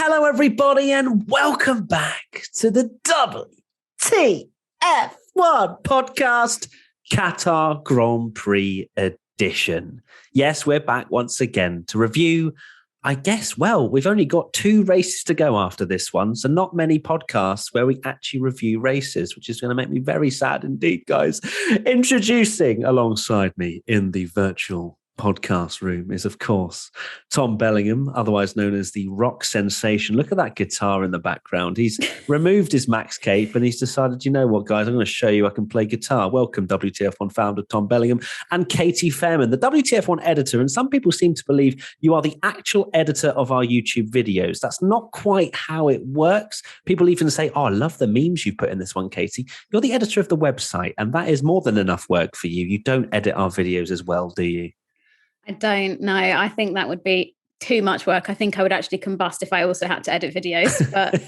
Hello, everybody, and welcome back to the WTF1 Podcast, Qatar Grand Prix edition. Yes, we're back once again to review, I guess, we've only got 2 races to go after this one, so not many podcasts where we actually review races, which is going to make me very sad indeed, guys. Introducing alongside me in the virtual podcast room is, of course, Tom Bellingham, otherwise known as the rock sensation. Look at that guitar in the background. He's removed his Max cape and he's decided, you know what, guys, I'm going to show you I can play guitar. Welcome, WTF1 founder Tom Bellingham and Katie Fairman, the WTF1 editor. And some people seem to believe you are the actual editor of our YouTube videos. That's not quite how it works. People even say, oh, I love the memes you put in this one, Katie. You're the editor of the website, and that is more than enough work for you. You don't edit our videos as well, do you? I don't know. I think that would be too much work. I think I would actually combust if I also had to edit videos. But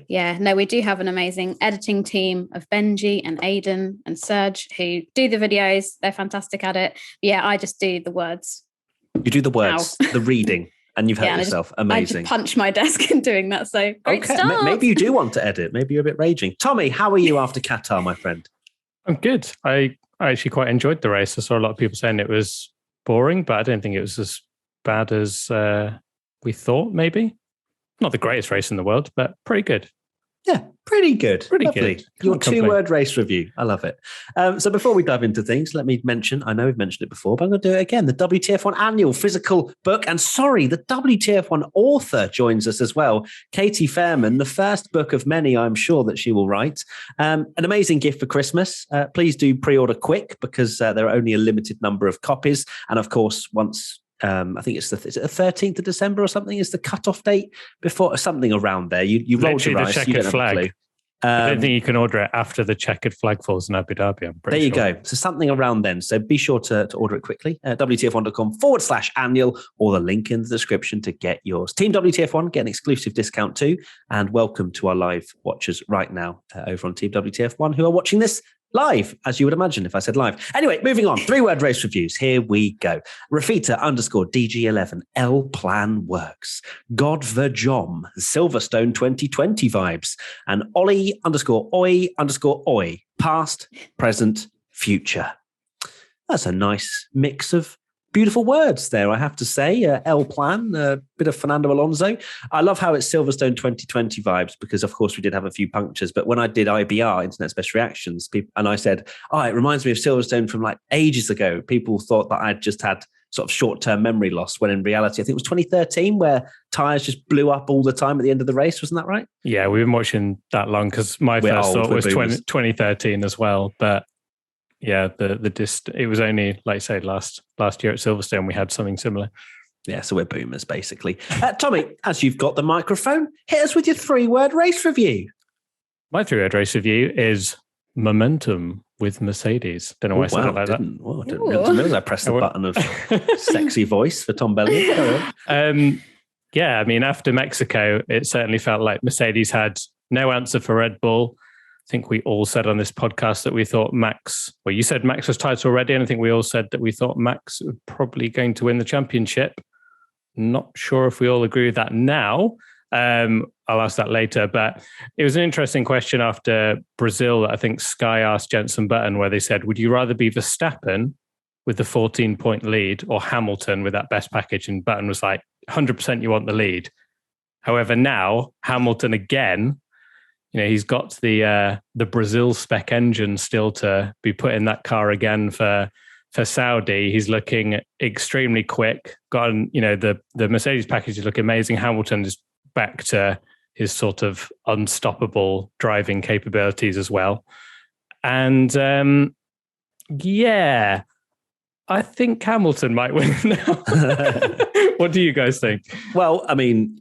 yeah, no, we do have an amazing editing team of Benji and Aiden and Serge who do the videos. They're fantastic at it. Yeah, I just do the words. You do the words, the reading, and you've hurt yourself. Amazing. I just punch my desk in doing that. So great start. Maybe you do want to edit. Maybe you're a bit raging. Tommy, how are you after Qatar, my friend? I'm good. I actually quite enjoyed the race. I saw a lot of people saying it was boring, but I don't think it was as bad as we thought, maybe. Not the greatest race in the world, but pretty good. Yeah, pretty good. Pretty Lovely. good. Your 2-word race review. I love it. So before we dive into things, let me mention, I know we've mentioned it before, but I'm going to do it again. The WTF1 annual physical book. And sorry, the WTF1 author joins us as well. Katie Fairman, the first book of many, I'm sure, that she will write. An amazing gift for Christmas. Please do pre-order quick because there are only a limited number of copies. And of course, once... I think it's the 13th of December or something is the cutoff date before something around there. You rolled your eyes. The checkered flag. I don't think you can order it after the checkered flag falls in Abu Dhabi. There you go. So something around then. So be sure to order it quickly. WTF1.com/annual or the link in the description to get yours. Team WTF1 get an exclusive discount too. And welcome to our live watchers right now over on Team WTF1 who are watching this live, as you would imagine if I said live. Anyway, moving on. 3-word race reviews. Here we go. Rafita_DG11. L Plan Works. God Verjom. Silverstone 2020 vibes. And Ollie_Oi_Oi. Past, present, future. That's a nice mix of beautiful words there, I have to say. L Plan, a bit of Fernando Alonso. I love how it's Silverstone 2020 vibes because, of course, we did have a few punctures. But when I did IBR, Internet Special Reactions, and I said, oh, it reminds me of Silverstone from like ages ago. People thought that I'd just had sort of short-term memory loss when in reality, I think it was 2013 where tyres just blew up all the time at the end of the race. Wasn't that right? Yeah, we've been watching that long because my first thought was 2013 as well. But yeah, it was only, like I say, last year at Silverstone, we had something similar. Yeah, so we're boomers, basically. Tommy, as you've got the microphone, hit us with your 3-word race review. My 3-word race review is momentum with Mercedes. Don't know why I said it like that. I didn't realize I pressed the button of sexy voice for Tom Bellingham. Yeah, I mean, after Mexico, it certainly felt like Mercedes had no answer for Red Bull. I think we all said on this podcast that we thought you said Max was title already, and I think we all said that we thought Max was probably going to win the championship. Not sure if we all agree with that now. I'll ask that later, but it was an interesting question after Brazil that I think Sky asked Jenson Button, where they said, would you rather be Verstappen with the 14-point lead or Hamilton with that best package? And Button was like, 100% you want the lead. However, now Hamilton again, he's got the Brazil spec engine still to be put in that car again for Saudi. He's looking extremely quick. The Mercedes package look amazing. Hamilton is back to his sort of unstoppable driving capabilities as well. And I think Hamilton might win now. What do you guys think? Well, I mean,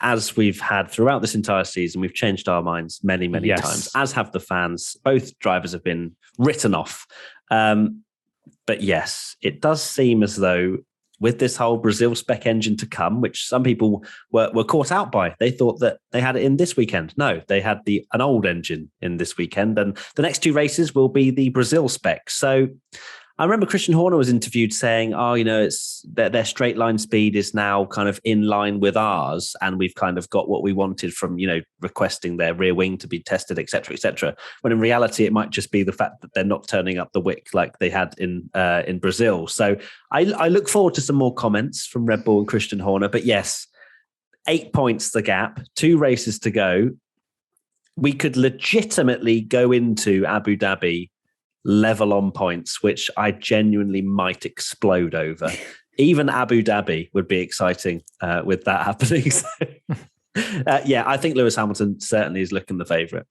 as we've had throughout this entire season, we've changed our minds many times, as have the fans. Both drivers have been written off. But yes, it does seem as though with this whole Brazil spec engine to come, which some people were caught out by, they thought that they had it in this weekend. No, they had an old engine in this weekend. And the next 2 races will be the Brazil spec. So I remember Christian Horner was interviewed saying, it's their straight line speed is now kind of in line with ours. And we've kind of got what we wanted from, requesting their rear wing to be tested, et cetera, et cetera. When in reality, it might just be the fact that they're not turning up the wick like they had in Brazil. So I look forward to some more comments from Red Bull and Christian Horner. But yes, 8 points the gap, 2 races to go. We could legitimately go into Abu Dhabi level on points, which I genuinely might explode over. Even Abu Dhabi would be exciting with that happening. So, I think Lewis Hamilton certainly is looking the favourite.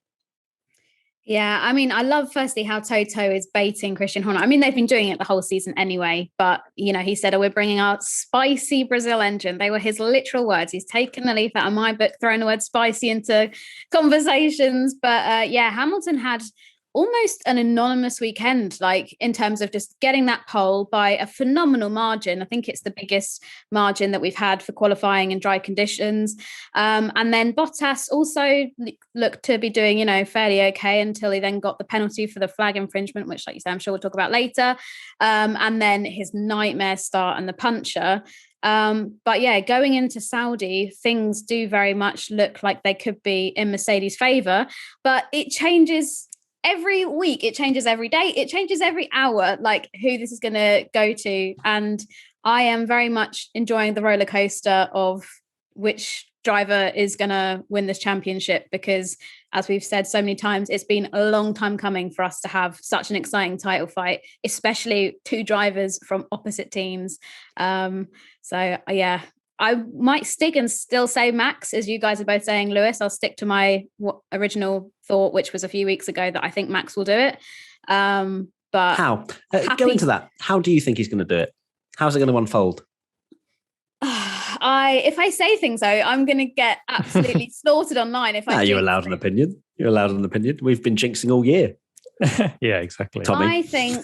Yeah, I mean, I love firstly how Toto is baiting Christian Horner. I mean, they've been doing it the whole season anyway, but, he said, we're bringing our spicy Brazil engine. They were his literal words. He's taken the leaf out of my book, throwing the word spicy into conversations. But Hamilton had almost an anonymous weekend, like in terms of just getting that pole by a phenomenal margin. I think it's the biggest margin that we've had for qualifying in dry conditions. And then Bottas also looked to be doing, fairly okay until he then got the penalty for the flag infringement, which, like you said, I'm sure we'll talk about later. And then his nightmare start and the puncher. But going into Saudi, things do very much look like they could be in Mercedes' favour, but it changes every week, it changes every day, it changes every hour, like who this is going to go to. And I am very much enjoying the roller coaster of which driver is going to win this championship, because as we've said so many times, it's been a long time coming for us to have such an exciting title fight, especially 2 drivers from opposite teams. I might stick and still say Max, as you guys are both saying, Lewis. I'll stick to my original thought, which was a few weeks ago, that I think Max will do it. But how? Go into that. How do you think he's going to do it? How's it going to unfold? If I say things, though, I'm going to get absolutely slaughtered online. You're allowed an opinion. You're allowed an opinion. We've been jinxing all year. Yeah, exactly. Tommy. I think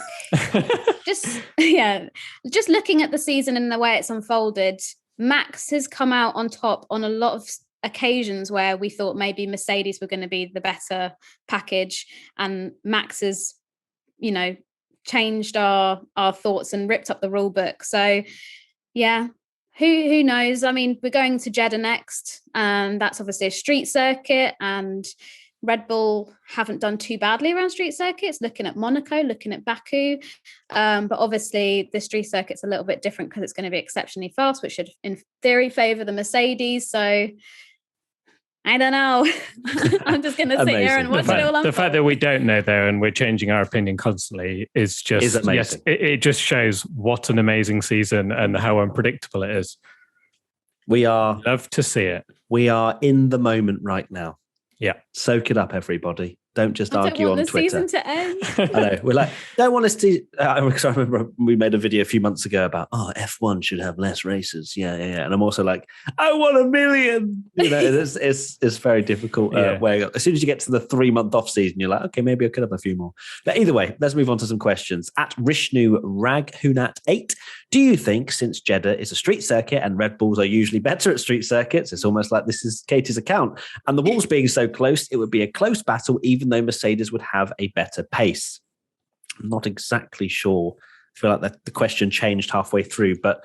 just looking at the season and the way it's unfolded, Max has come out on top on a lot of occasions where we thought maybe Mercedes were going to be the better package, and Max has, changed our thoughts and ripped up the rule book. So, who knows? I mean, we're going to Jeddah next, and that's obviously a street circuit, and Red Bull haven't done too badly around street circuits, looking at Monaco, looking at Baku. But obviously the street circuit's a little bit different because it's going to be exceptionally fast, which should in theory favour the Mercedes. So I don't know. I'm just going to sit here and watch it all unfold. The fact that we don't know, though, and we're changing our opinion constantly is amazing. Yes, it just shows what an amazing season and how unpredictable it is. Love to see it. We are in the moment right now. Yeah. Soak it up, everybody. Don't just argue on Twitter. Season to end. I know. We're like, don't want us to. Because I remember we made a video a few months ago about, F1 should have less races. Yeah. And I'm also like, I want 1 million. It's very difficult. As soon as you get to the 3-month off season, you're like, okay, maybe I could have a few more. But either way, let's move on to some questions. At Rishnu Raghunat 8, do you think since Jeddah is a street circuit and Red Bulls are usually better at street circuits, it's almost like this is Katie's account, and the walls being so close, it would be a close battle, even though Mercedes would have a better pace? I'm not exactly sure. I feel like the question changed halfway through, but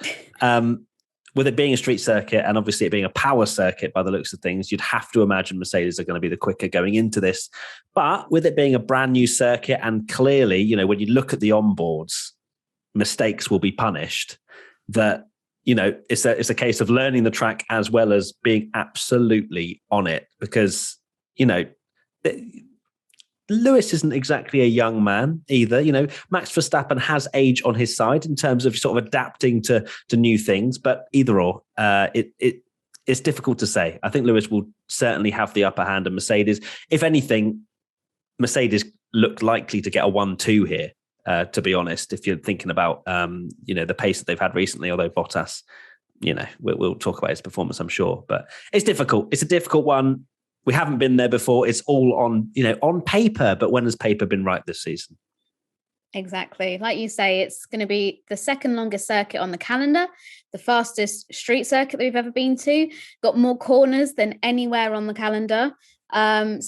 with it being a street circuit and obviously it being a power circuit by the looks of things, you'd have to imagine Mercedes are going to be the quicker going into this. But with it being a brand new circuit, and clearly, when you look at the onboards, mistakes will be punished, that, it's a case of learning the track as well as being absolutely on it, because, Lewis isn't exactly a young man either. Max Verstappen has age on his side in terms of sort of adapting to new things, but either or, it's difficult to say. I think Lewis will certainly have the upper hand of Mercedes. If anything, Mercedes looked likely to get a 1-2 here, to be honest, if you're thinking about, the pace that they've had recently, although Bottas, we'll talk about his performance, I'm sure, but it's difficult. It's a difficult one. We haven't been there before. It's all on paper, but when has paper been right this season? Exactly. Like you say, it's going to be the second longest circuit on the calendar, the fastest street circuit that we've ever been to, got more corners than anywhere on the calendar. In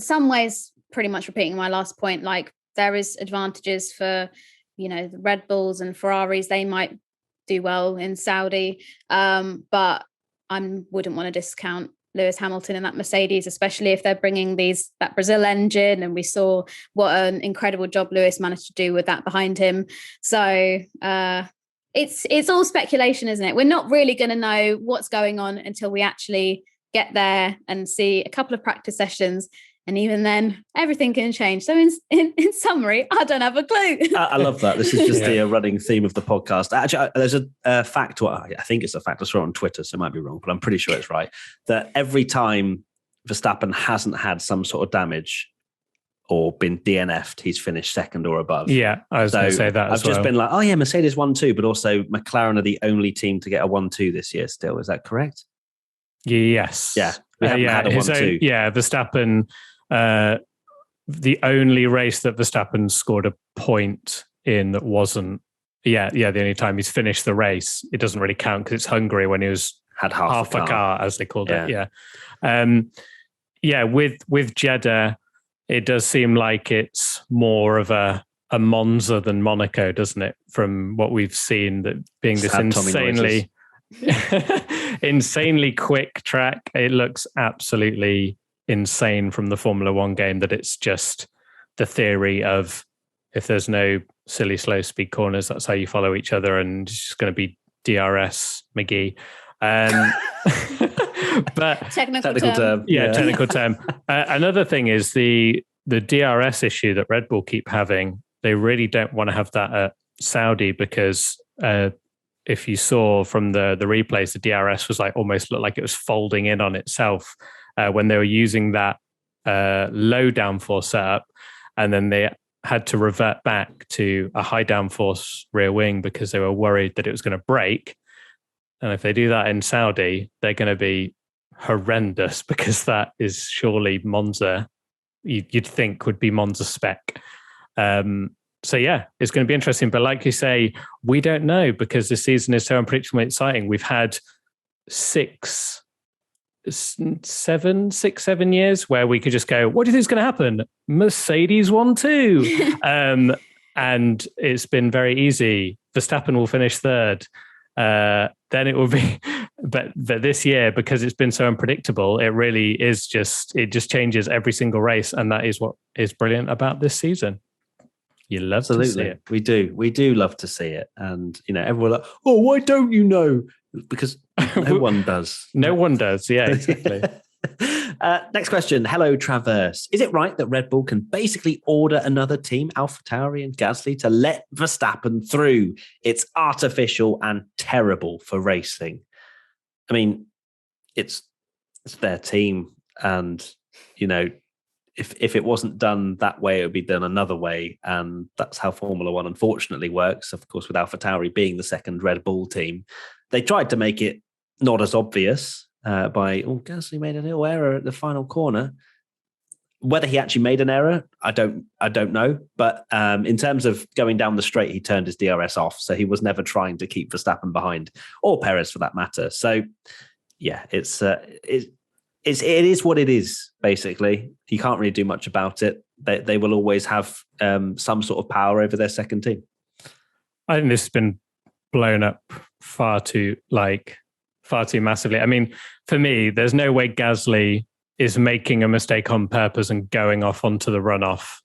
some ways, pretty much repeating my last point, like there is advantages for, the Red Bulls and Ferraris. They might do well in Saudi, but I wouldn't want to discount Lewis Hamilton and that Mercedes, especially if they're bringing that Brazil engine, and we saw what an incredible job Lewis managed to do with that behind him. So it's all speculation, isn't it? We're not really going to know what's going on until we actually get there and see a couple of practice sessions. And even then, everything can change. So in summary, I don't have a clue. I love that. This is just the running theme of the podcast. Actually, there's a fact, I think it's a fact, I saw it on Twitter, so it might be wrong, but I'm pretty sure it's right, that every time Verstappen hasn't had some sort of damage or been DNF'd, he's finished second or above. Yeah, I was going to say that I've just been like, oh yeah, Mercedes 1-2, but also McLaren are the only team to get a 1-2 this year still. Is that correct? Yes. Yeah, we haven't had a 1-2. Verstappen... the only race that Verstappen scored a point in that wasn't, the only time he's finished the race, it doesn't really count because it's Hungary when he had half a car, as they called it. Yeah. With Jeddah, it does seem like it's more of a Monza than Monaco, doesn't it? From what we've seen, that being this insanely quick track, it looks absolutely insane from the Formula One game, that it's just the theory of if there's no silly slow speed corners, that's how you follow each other, and it's just going to be DRS McGee. But technical term. Technical term. Another thing is the DRS issue that Red Bull keep having. They really don't want to have that at Saudi, because if you saw from the replays, the DRS was almost looked like it was folding in on itself when they were using that low downforce setup, and then they had to revert back to a high downforce rear wing because they were worried that it was going to break. And if they do that in Saudi, they're going to be horrendous, because that is surely Monza, you'd think would be Monza spec. So yeah, it's going to be interesting. But like you say, we don't know, because this season is so unpredictable and exciting. We've had 6, 7 years where we could just go, what do you think is going to happen? Mercedes 1-2. And it's been very easy. Verstappen will finish third. Then it will be, but this year, because it's been so unpredictable, it really is it just changes every single race. And that is what is brilliant about this season. You love to see it. We do love to see it. And, everyone like, oh, why don't you know? Because no one does. No one does. Yeah, exactly. Next question. Hello, Traverse. Is it right that Red Bull can basically order another team, AlphaTauri and Gasly, to let Verstappen through? It's artificial and terrible for racing. I mean, it's their team, and if it wasn't done that way, it would be done another way, and that's how Formula One unfortunately works. Of course, with AlphaTauri being the second Red Bull team, they tried to make it not as obvious by Gasly made a little error at the final corner. Whether he actually made an error, I don't know. But in terms of going down the straight, he turned his DRS off, so he was never trying to keep Verstappen behind, or Perez for that matter. So yeah, it is what it is. Basically, you can't really do much about it. They will always have some sort of power over their second team. I think this has been blown up far too massively. I mean, for me, there's no way Gasly is making a mistake on purpose and going off onto the runoff,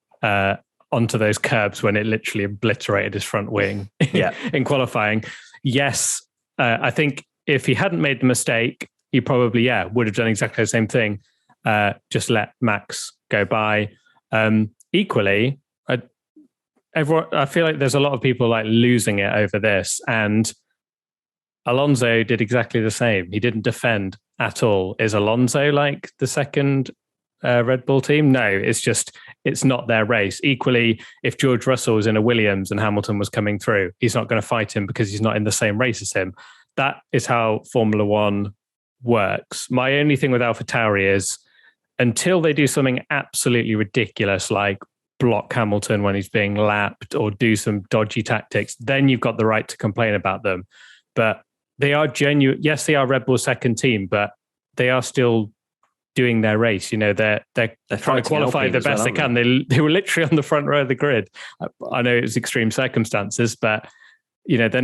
onto those curbs when it literally obliterated his front wing in qualifying. Yes, I think if he hadn't made the mistake, he probably, would have done exactly the same thing. Just let Max go by. Equally, I feel like there's a lot of people losing it over this, and Alonso did exactly the same. He didn't defend at all. Is Alonso the second Red Bull team? No, it's not their race. Equally, if George Russell was in a Williams and Hamilton was coming through, he's not going to fight him because he's not in the same race as him. That is how Formula One works. My only thing with AlphaTauri is, until they do something absolutely ridiculous like block Hamilton when he's being lapped or do some dodgy tactics, then you've got the right to complain about them. But they are genuine. Yes, they are Red Bull's second team, but they are still doing their race. You know, they're trying to qualify the best they can. They were literally on the front row of the grid. I know it was extreme circumstances, but you know, they're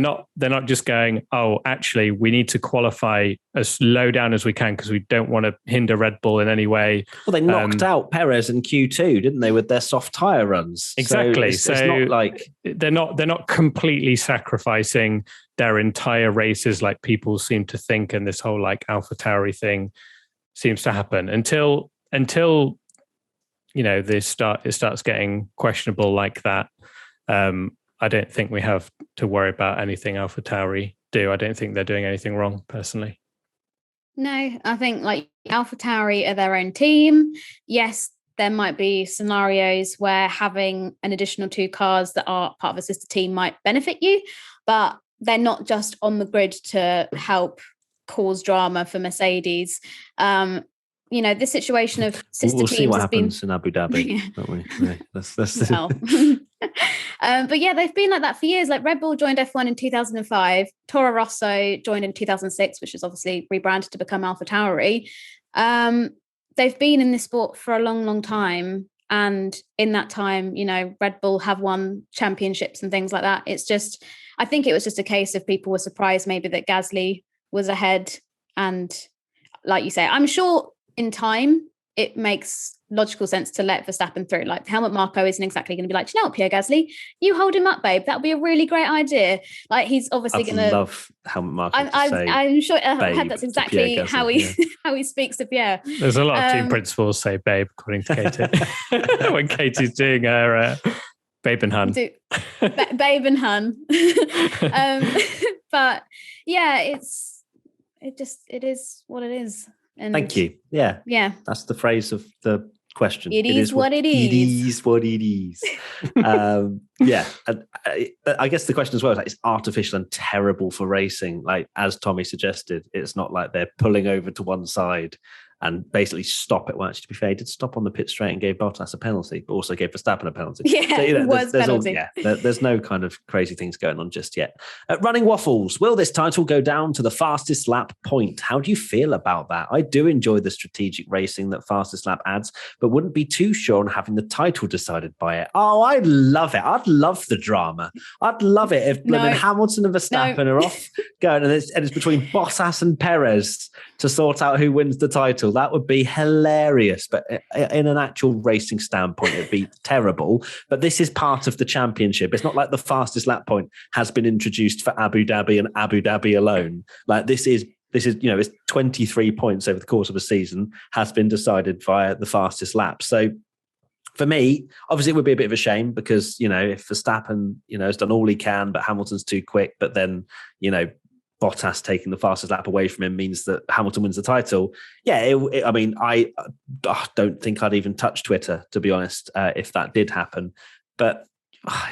not just going, oh, actually, we need to qualify as low down as we can because we don't want to hinder Red Bull in any way. Well, they knocked out Perez in Q2, didn't they, with their soft tyre runs? Exactly. So it's not like they're not completely sacrificing their entire races like people seem to think, and this whole like AlphaTauri thing seems to happen until you know it starts getting questionable like that. I don't think we have to worry about anything AlphaTauri do. I don't think they're doing anything wrong, personally. No, I think like AlphaTauri are their own team. Yes, there might be scenarios where having an additional 2 cars that are part of a sister team might benefit you, but they're not just on the grid to help cause drama for Mercedes. You know, this situation of sister we'll teams see what has happens been... in Abu Dhabi, don't we? Yeah, that's well. But yeah, they've been like that for years. Like Red Bull joined F1 in 2005. Toro Rosso joined in 2006, which is obviously rebranded to become AlphaTauri. They've been in this sport for a long, long time. And in that time, you know, Red Bull have won championships and things like that. It's just, I think it was just a case of people were surprised maybe that Gasly was ahead. And like you say, I'm sure in time, it makes logical sense to let Verstappen through. Like Helmut Marko isn't exactly going to be like, you know what, Pierre Gasly, you hold him up, babe. That would be a really great idea. Like he's obviously going to love Helmut Marko. I'm sure that's exactly how he how he speaks to Pierre. There's a lot of team principals say babe, according to Katie. When Katie's doing her babe and hun. Babe and hun. But yeah, it is what it is. And thank you. Yeah. That's the phrase of the question. It is what it is. It is what it is. Yeah. And I guess the question as well is like, it's artificial and terrible for racing. Like, as Tommy suggested, it's not like they're pulling over to one side and basically stop it. Well, actually, to be fair, he did stop on the pit straight and gave Bottas a penalty, but also gave Verstappen a penalty. Yeah, so, you know, it was penalty. There's no kind of crazy things going on just yet. Running Waffles, will this title go down to the fastest lap point? How do you feel about that? I do enjoy the strategic racing that fastest lap adds, but wouldn't be too sure on having the title decided by it. Oh, I love it. I'd love the drama. I'd love it if Hamilton and Verstappen are off going and it's between Bottas and Perez to sort out who wins the title. That would be hilarious, but in an actual racing standpoint, it'd be terrible. But this is part of the championship. It's not like the fastest lap point has been introduced for Abu Dhabi and Abu Dhabi alone. Like this is, you know, it's 23 points over the course of a season has been decided via the fastest lap. So for me, obviously it would be a bit of a shame because, you know, if Verstappen, you know, has done all he can, but Hamilton's too quick, but then, you know, Bottas taking the fastest lap away from him means that Hamilton wins the title. Yeah, I mean, I don't think I'd even touch Twitter, to be honest, if that did happen. But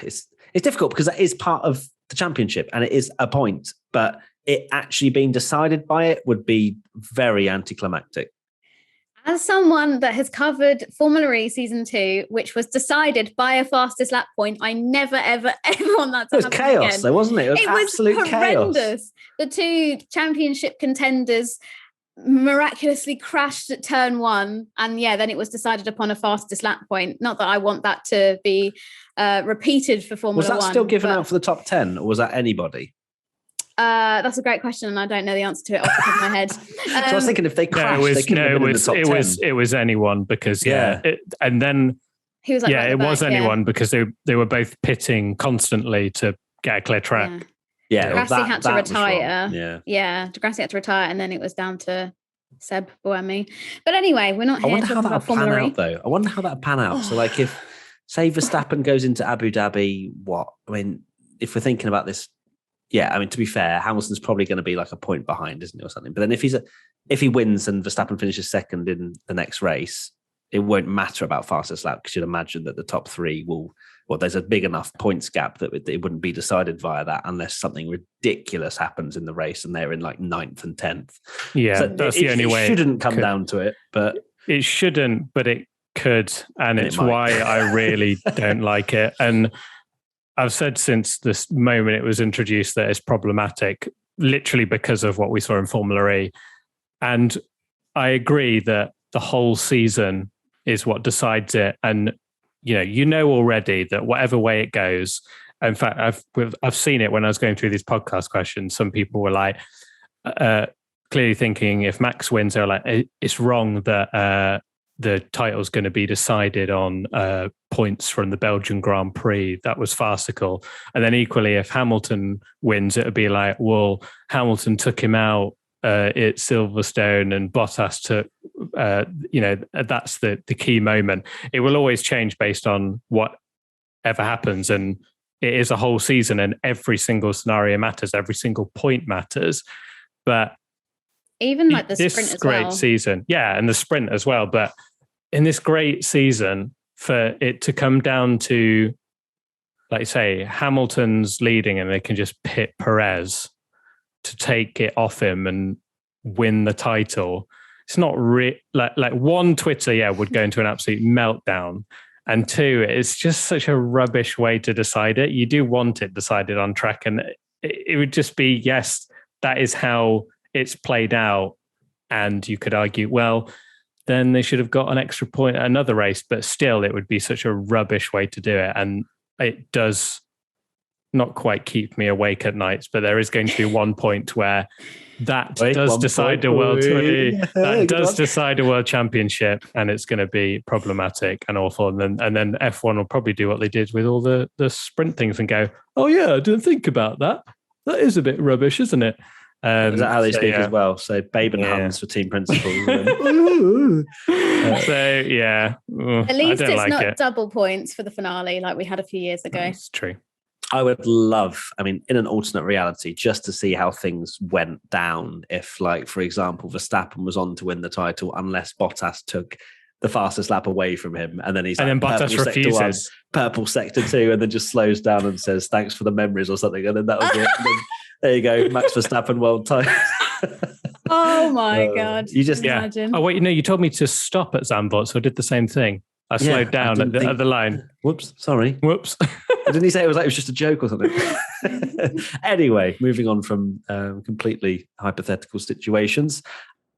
it's difficult because that is part of the championship and it is a point. But it actually being decided by it would be very anticlimactic. As someone that has covered Formula E Season 2, which was decided by a fastest lap point, I never, ever, ever want that to happen. It was chaos, again. Though, wasn't it? It was absolute horrendous. Chaos. The 2 championship contenders miraculously crashed at turn 1. And then it was decided upon a fastest lap point. Not that I want that to be repeated for Formula 1. Was that still given out for the top 10 or was that anybody? That's a great question, and I don't know the answer to it off the top of my head. So I was thinking if they crashed, they could have been in the top 10. It was anyone because and then he was like it was anyone because they were both pitting constantly to get a clear track. Yeah, Degrassi had to retire. Degrassi had to retire, and then it was down to Seb Buemi. But anyway, we're not here to talk about Formula E. I wonder how that would pan out. So, like, if say Verstappen goes into Abu Dhabi, if we're thinking about this. Yeah, I mean, to be fair, Hamilton's probably going to be like a point behind, isn't he, or something? But then if he wins and Verstappen finishes second in the next race, it won't matter about fastest lap because you'd imagine that the top 3 there's a big enough points gap that it wouldn't be decided via that unless something ridiculous happens in the race and they're in like 9th and 10th. Yeah, so that's the only way. It shouldn't come down to it, but... It shouldn't, but it could, and it's why I really don't like it. And I've said since this moment it was introduced that it's problematic, literally because of what we saw in Formula E. And I agree that the whole season is what decides it. And, you know already that whatever way it goes, in fact, I've seen it when I was going through these podcast questions. Some people were like, clearly thinking if Max wins, they're like, it's wrong that the title's going to be decided on points from the Belgian Grand Prix. That was farcical. And then equally, if Hamilton wins, it would be like, well, Hamilton took him out at Silverstone and Bottas took, that's the key moment. It will always change based on whatever happens. And it is a whole season and every single scenario matters. Every single point matters. But even like the sprint as well. This great season. Yeah, and the sprint as well. But in this great season, for it to come down to, like say, Hamilton's leading and they can just pit Perez to take it off him and win the title. It's not like one, Twitter, would go into an absolute meltdown. And two, it's just such a rubbish way to decide it. You do want it decided on track. And it would just be, yes, that is how it's played out. And you could argue, well, then they should have got an extra point at another race, but still it would be such a rubbish way to do it. And it does not quite keep me awake at nights, but there is going to be one point where that does decide a world championship, and it's going to be problematic and awful. And then F1 will probably do what they did with all the sprint things and go, oh yeah, I didn't think about that. That is a bit rubbish, isn't it? Is that how they speak as well? So Babe and Hans for team principals. At least it's not double points for the finale like we had a few years ago. That's true. I would love, in an alternate reality, just to see how things went down if, like, for example, Verstappen was on to win the title unless Bottas took the fastest lap away from him. And then then Bottas refuses. Purple sector 2, and then just slows down and says, thanks for the memories or something. And then that was it. There you go, Max Verstappen world title. Oh my God. You just imagine. Oh, wait, you told me to stop at Zandvoort, so I did the same thing. I slowed down at the line. Whoops, sorry. Whoops. Didn't he say it was just a joke or something? Anyway, moving on from completely hypothetical situations.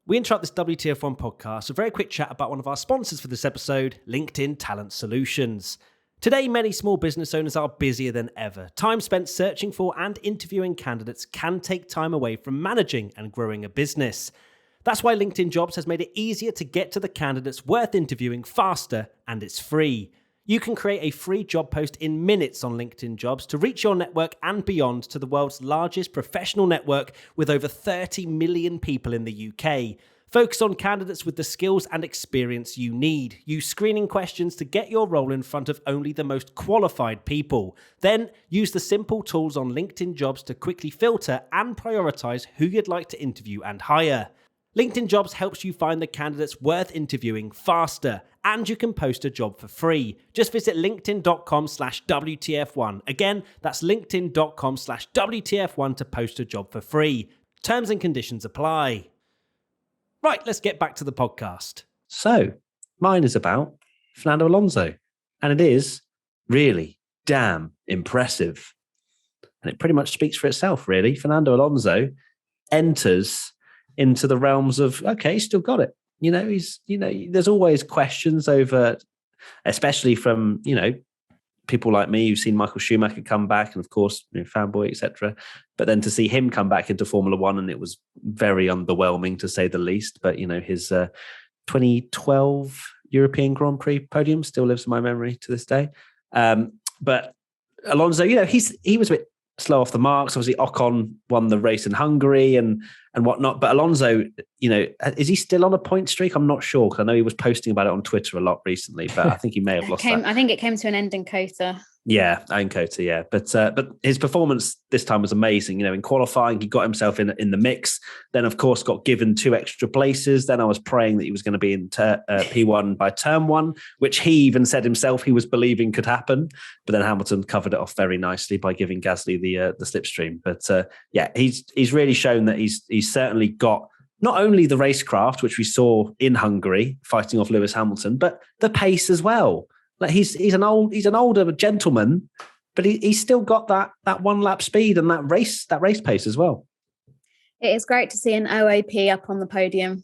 We interrupt this WTF1 podcast with a very quick chat about one of our sponsors for this episode, LinkedIn Talent Solutions. Today, many small business owners are busier than ever. Time spent searching for and interviewing candidates can take time away from managing and growing a business. That's why LinkedIn Jobs has made it easier to get to the candidates worth interviewing faster, and it's free. You can create a free job post in minutes on LinkedIn Jobs to reach your network and beyond to the world's largest professional network with over 30 million people in the UK. Focus on candidates with the skills and experience you need. Use screening questions to get your role in front of only the most qualified people. Then use the simple tools on LinkedIn Jobs to quickly filter and prioritize who you'd like to interview and hire. LinkedIn Jobs helps you find the candidates worth interviewing faster, and you can post a job for free. Just visit linkedin.com/WTF1. Again, that's linkedin.com/WTF1 to post a job for free. Terms and conditions apply. Right, let's get back to the podcast. So, mine is about Fernando Alonso, and it is really damn impressive. And it pretty much speaks for itself, really. Fernando Alonso enters into the realms of, okay, he's still got it. There's always questions over, especially from, people like me who've seen Michael Schumacher come back, and of course, fanboy, etc. But then to see him come back into Formula One, and it was very underwhelming to say the least. But his 2012 European Grand Prix podium still lives in my memory to this day. But Alonso, he was a bit slow off the marks. Obviously, Ocon won the race in Hungary and whatnot. But Alonso, is he still on a point streak? I'm not sure, because I know he was posting about it on Twitter a lot recently, but I think he may have lost that. I think it came to an end in Qatar. Yeah, in Qatar, yeah. But his performance this time was amazing. In qualifying, he got himself in the mix. Then, of course, got given 2 extra places. Then I was praying that he was going to be in P1 by turn 1, which he even said himself he was believing could happen. But then Hamilton covered it off very nicely by giving Gasly the slipstream. But he's really shown that he's certainly got not only the racecraft, which we saw in Hungary fighting off Lewis Hamilton, but the pace as well. Like he's an older gentleman, but he's still got that 1 lap speed and that race pace as well. It is great to see an OAP up on the podium.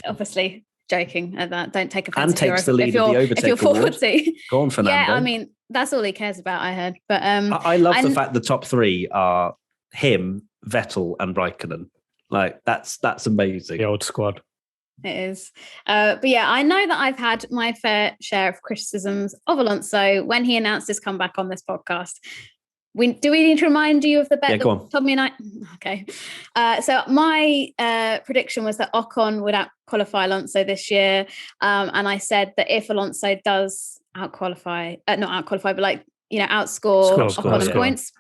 Obviously, joking at that. Don't take offense. And takes the lead of the overtake if you're award. 40. Go on, Fernando. Yeah, I mean, that's all he cares about, I heard. But I love the fact the top three are him, Vettel, and Raikkonen. Like that's amazing. The old squad. It is. But yeah, I know that I've had my fair share of criticisms of Alonso when he announced his comeback on this podcast. Do we need to remind you of the bet that Tommy and I... Okay. So my prediction was that Ocon would out-qualify Alonso this year. And I said that if Alonso does out-qualify, not out-qualify, but outscore Ocon in points,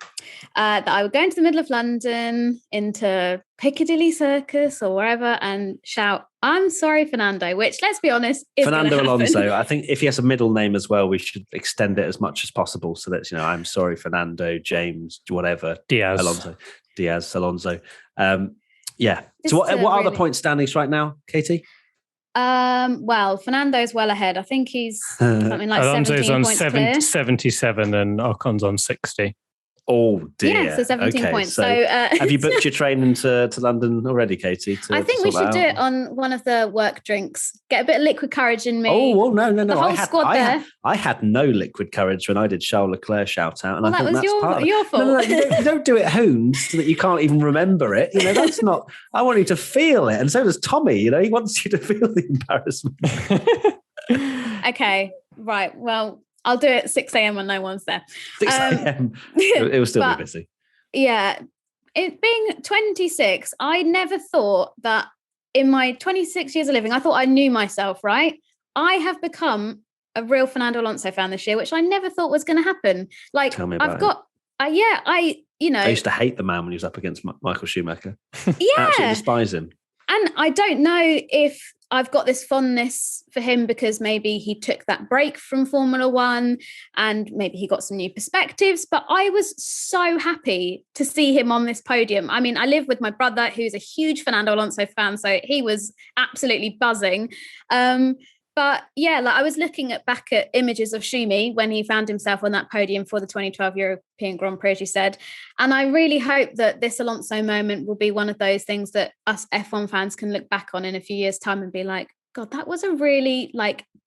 that I would go into the middle of London, into Piccadilly Circus or wherever, and shout, "I'm sorry, Fernando," which, let's be honest, is Fernando Alonso. I think if he has a middle name as well, we should extend it as much as possible so that, I'm sorry, Fernando, James, whatever. Diaz. Alonso. Yeah. So what are the point standings right now, Katie? Well, Fernando's well ahead. I think he's something like Alonso's 17 on points 77 and Ocon's on 60. Oh dear. Yeah, so 17 points. So have you booked your train into London already, Katie? I think we should do it on one of the work drinks. Get a bit of liquid courage in me. Oh, well, no. The whole squad there. I had no liquid courage when I did Charles Leclerc shout out. And well, I think that was your fault. No, you don't do it honed so that you can't even remember it. That's not, I want you to feel it. And so does Tommy, he wants you to feel the embarrassment. Okay, right. Well, I'll do it at 6 a.m. when no one's there. 6 a.m. It will still be busy. Yeah. It being 26, I never thought that in my 26 years of living, I thought I knew myself, right? I have become a real Fernando Alonso fan this year, which I never thought was going to happen. Like, tell me about I've got, I used to hate the man when he was up against Michael Schumacher. Yeah. Absolutely despise him. And I don't know if I've got this fondness for him because maybe he took that break from Formula One and maybe he got some new perspectives, but I was so happy to see him on this podium. I mean, I live with my brother who's a huge Fernando Alonso fan, so he was absolutely buzzing. But yeah, I was looking back at images of Schumi when he found himself on that podium for the 2012 European Grand Prix, as you said. And I really hope that this Alonso moment will be one of those things that us F1 fans can look back on in a few years' time and be like, God, that was a really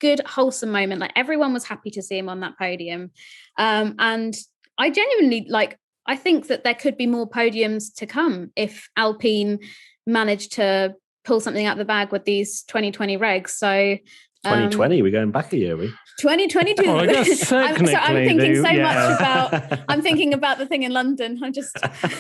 good, wholesome moment. Everyone was happy to see him on that podium. And I genuinely I think that there could be more podiums to come if Alpine managed to pull something out of the bag with these 2020 regs. So 2020, we're going back a year, are we? 2022. Well, I guess I'm thinking I'm thinking about the thing in London.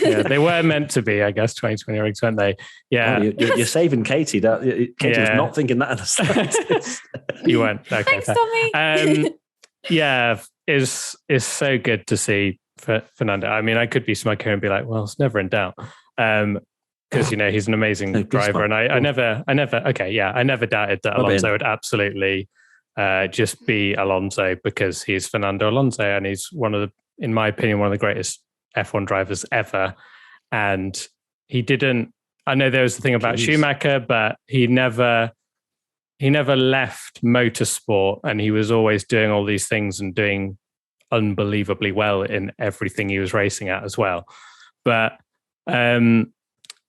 Yeah, they were meant to be, I guess, 2020 rigs, weren't they? Yeah. Oh, you're saving Katie. Katie was not thinking that in the slightest. You weren't. Okay, thanks, Tommy. Yeah, is so good to see Fernando. I mean, I could be smoking here and be like, well, it's never in doubt. Because he's an amazing driver, and I never doubted that Alonso would absolutely just be Alonso because he's Fernando Alonso, and he's in my opinion, one of the greatest F1 drivers ever. And he didn't. I know there was the thing about Schumacher, but he never left motorsport, and he was always doing all these things and doing unbelievably well in everything he was racing at as well. But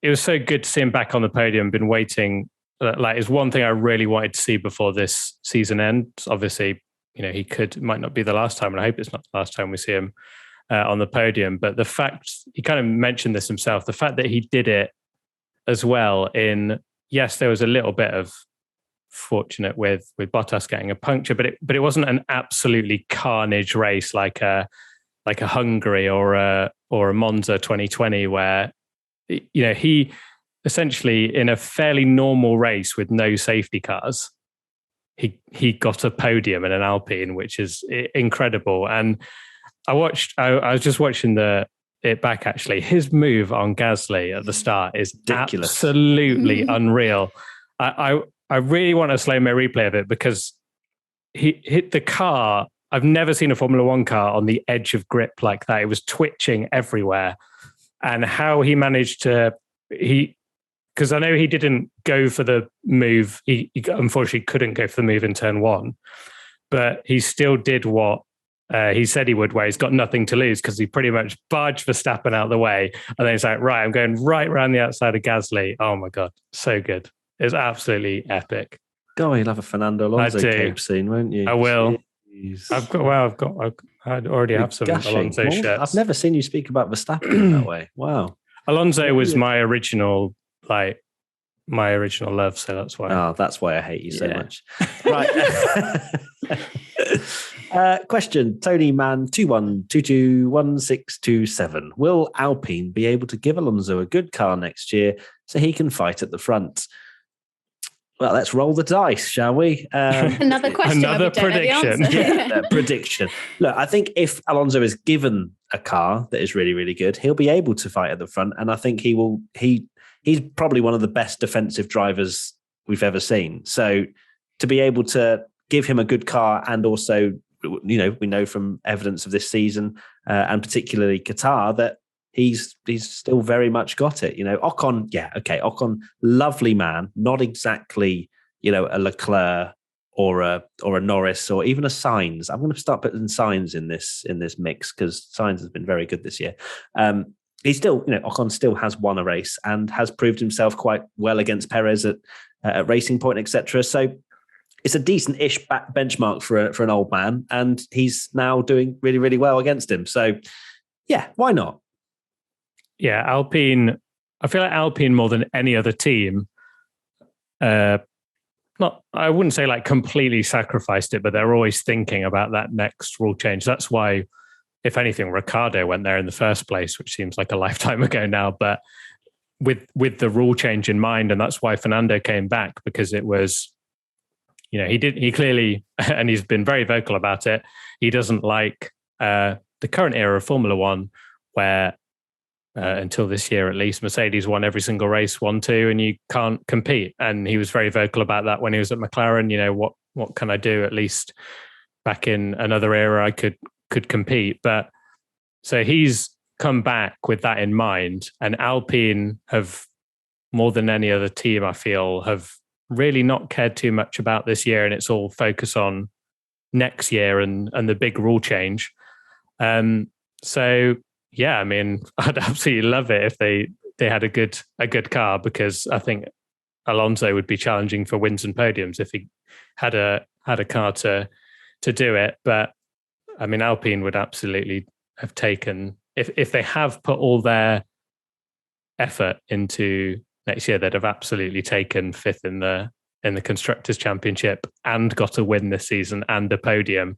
it was so good to see him back on the podium. Been waiting. It's one thing I really wanted to see before this season ends. Obviously, it might not be the last time, and I hope it's not the last time we see him on the podium. But the fact, he kind of mentioned this himself, the fact that he did it as well yes, there was a little bit of fortunate with Bottas getting a puncture, but it wasn't an absolutely carnage race like a Hungary or a Monza 2020 where he essentially, in a fairly normal race with no safety cars, he got a podium in an Alpine, which is incredible. And I was just watching it back, actually. His move on Gasly at the start is ridiculous, absolutely unreal. I really want a slow-mo replay of it because he hit the car. I've never seen a Formula One car on the edge of grip like that. It was twitching everywhere. And how he managed to, because I know he didn't go for the move. He unfortunately couldn't go for the move in turn one, but he still did what he said he would, where he's got nothing to lose because he pretty much barged Verstappen out of the way. And then he's like, right, I'm going right around the outside of Gasly. Oh my God, so good. It's absolutely epic. God, you'll have a Fernando Alonso do. cape soon, won't you? I will. Jeez. I already have some Gushing. Alonso Well, shirts. I've never seen you speak about Verstappen that way. Wow. Alonso was my original love, so that's why. Oh, that's why I hate you so much. Right. Question, Tony Man 21221627. Will Alpine be able to give Alonso a good car next year so he can fight at the front? Well, let's roll the dice, shall we? Another question. Another prediction. Prediction. Look, I think if Alonso is given a car that is really, really good, he'll be able to fight at the front. And I think he will. He's probably one of the best defensive drivers we've ever seen. So to be able to give him a good car, and also, we know from evidence of this season and particularly Qatar that he's still very much got it. Ocon, Ocon, lovely man, not exactly, a Leclerc or a Norris or even a Sainz. I'm going to start putting Sainz in this mix because Sainz has been very good this year. He's still, Ocon still has won a race and has proved himself quite well against Perez at Racing Point, etc. So it's a decent-ish benchmark for an old man, and he's now doing really, really well against him. So, yeah, why not? Yeah, Alpine. I feel like Alpine more than any other team. I wouldn't say like completely sacrificed it, but they're always thinking about that next rule change. That's why, if anything, Ricciardo went there in the first place, which seems like a lifetime ago now. But with the rule change in mind, and that's why Fernando came back, because it was, he clearly, and he's been very vocal about it, he doesn't like the current era of Formula One, where until this year at least, Mercedes won every single race, 1-2, and you can't compete. And he was very vocal about that when he was at McLaren. What can I do? At least back in another era, I could compete. But so he's come back with that in mind, and Alpine have, more than any other team, I feel, have really not cared too much about this year, and it's all focus on next year and the big rule change. So yeah, I mean, I'd absolutely love it if they had a good car, because I think Alonso would be challenging for wins and podiums if he had a car to do it. But I mean, Alpine would absolutely have taken, if they have put all their effort into next year, they'd have absolutely taken fifth in the Constructors' Championship and got a win this season and a podium.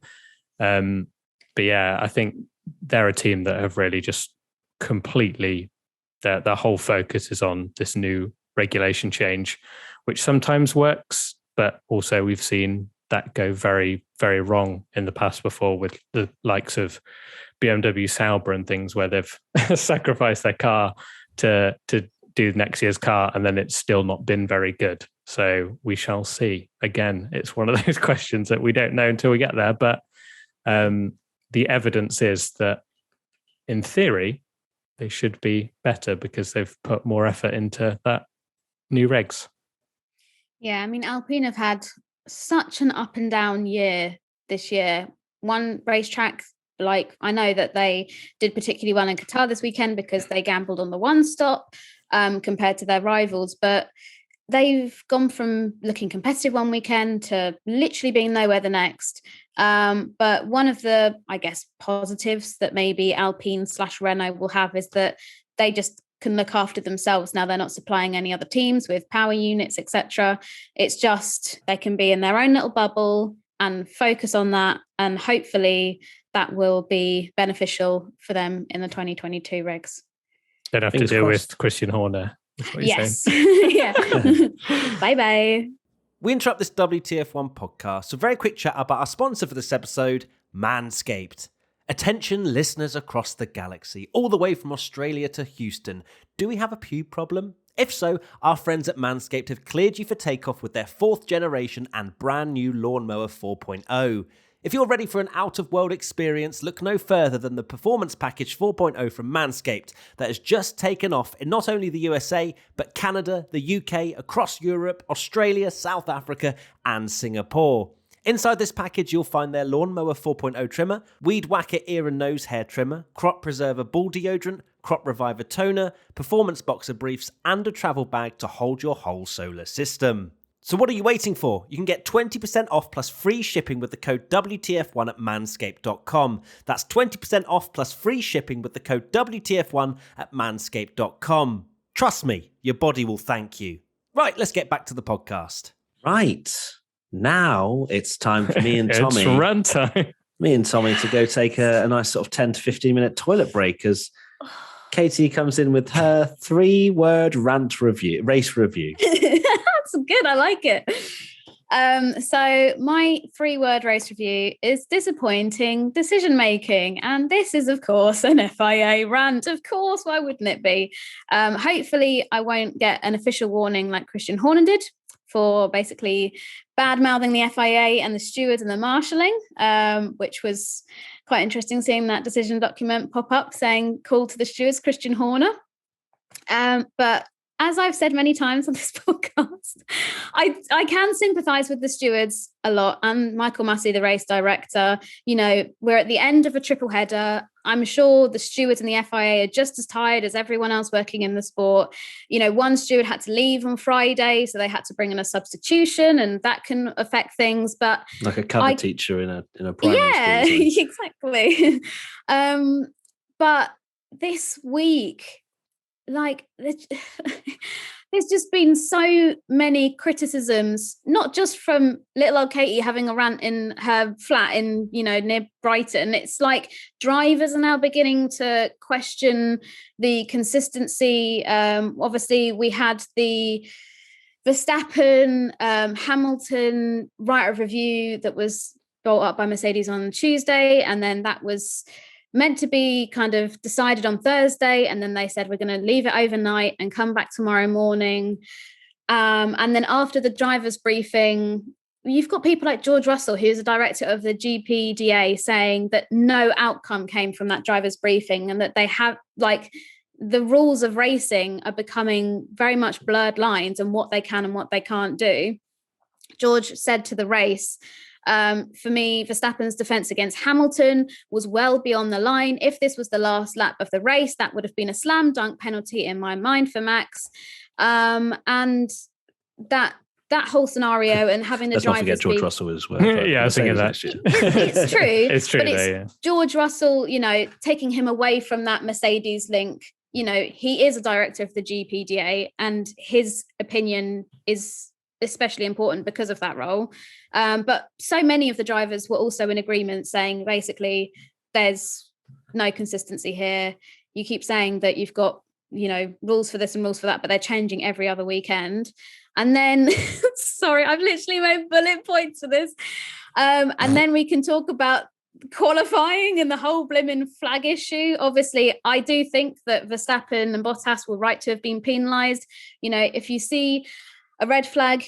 But yeah, I think they're a team that have really just completely, their whole focus is on this new regulation change, which sometimes works, but also we've seen that go very, very wrong in the past before, with the likes of BMW Sauber and things, where they've sacrificed their car to do next year's car, and then it's still not been very good. So we shall see. Again, it's one of those questions that we don't know until we get there. But the evidence is that, in theory, they should be better because they've put more effort into that new regs. Yeah, I mean, Alpine have had such an up and down year this year. One racetrack, like, I know that they did particularly well in Qatar this weekend because they gambled on the one stop compared to their rivals, but they've gone from looking competitive one weekend to literally being nowhere the next. But one of the, I guess, positives that maybe Alpine/Renault will have is that they just can look after themselves. Now they're not supplying any other teams with power units, etc. It's just they can be in their own little bubble and focus on that, and hopefully that will be beneficial for them in the 2022 regs. Don't have to deal with Christian Horner. Yes. Yeah. Bye-bye. We interrupt this WTF1 podcast for a very quick chat about our sponsor for this episode, Manscaped. Attention listeners across the galaxy, all the way from Australia to Houston. Do we have a pube problem? If so, our friends at Manscaped have cleared you for takeoff with their 4th generation and brand new Lawnmower 4.0. If you're ready for an out-of-world experience, look no further than the Performance Package 4.0 from Manscaped that has just taken off in not only the USA, but Canada, the UK, across Europe, Australia, South Africa, and Singapore. Inside this package, you'll find their Lawnmower 4.0 trimmer, Weed Whacker ear and nose hair trimmer, Crop Preserver ball deodorant, Crop Reviver toner, Performance boxer briefs, and a travel bag to hold your whole solar system. So what are you waiting for? You can get 20% off plus free shipping with the code WTF1 at manscaped.com. That's 20% off plus free shipping with the code WTF1 at manscaped.com. Trust me, your body will thank you. Right, let's get back to the podcast. Right. Now it's time for me and Tommy. It's run time. Me and Tommy to go take a nice sort of 10 to 15 minute toilet break as Katie comes in with her 3-word race review. That's good. I like it. So my 3-word race review is disappointing decision making. And this is, of course, an FIA rant. Of course, why wouldn't it be? Hopefully I won't get an official warning like Christian Horner did for basically bad-mouthing the FIA and the stewards and the marshalling, which was quite interesting seeing that decision document pop up saying call to the stewards, Christian Horner. But as I've said many times on this podcast, I can sympathise with the stewards a lot, and Michael Massey, the race director. You know, we're at the end of a triple header. I'm sure the stewards and the FIA are just as tired as everyone else working in the sport. You know, one steward had to leave on Friday, so they had to bring in a substitution, and that can affect things. But like a cover teacher in a primary school. Yeah, exactly. But this week, like, there's just been so many criticisms, not just from little old Katie having a rant in her flat in, near Brighton. It's like drivers are now beginning to question the consistency. Obviously, we had the Verstappen, Hamilton writer of review that was brought up by Mercedes on Tuesday, and then that was meant to be kind of decided on Thursday, and then they said we're going to leave it overnight and come back tomorrow morning. And then after the driver's briefing, you've got people like George Russell, who's a director of the GPDA, saying that no outcome came from that driver's briefing, and that they have, like, the rules of racing are becoming very much blurred lines and what they can and what they can't do. George said to the race, for me, Verstappen's defense against Hamilton was well beyond the line. If this was the last lap of the race, that would have been a slam dunk penalty in my mind for Max. And that whole scenario and having the drivers. Let's not forget George Russell as well. Yeah, I was thinking that. It's true. It's true. But it's George Russell, taking him away from that Mercedes link. He is a director of the GPDA, and his opinion is especially important because of that role. But so many of the drivers were also in agreement, saying basically there's no consistency here. You keep saying that you've got, rules for this and rules for that, but they're changing every other weekend. And then, sorry, I've literally made bullet points for this. And then we can talk about qualifying and the whole blimmin' flag issue. Obviously, I do think that Verstappen and Bottas were right to have been penalised. If you see a red flag,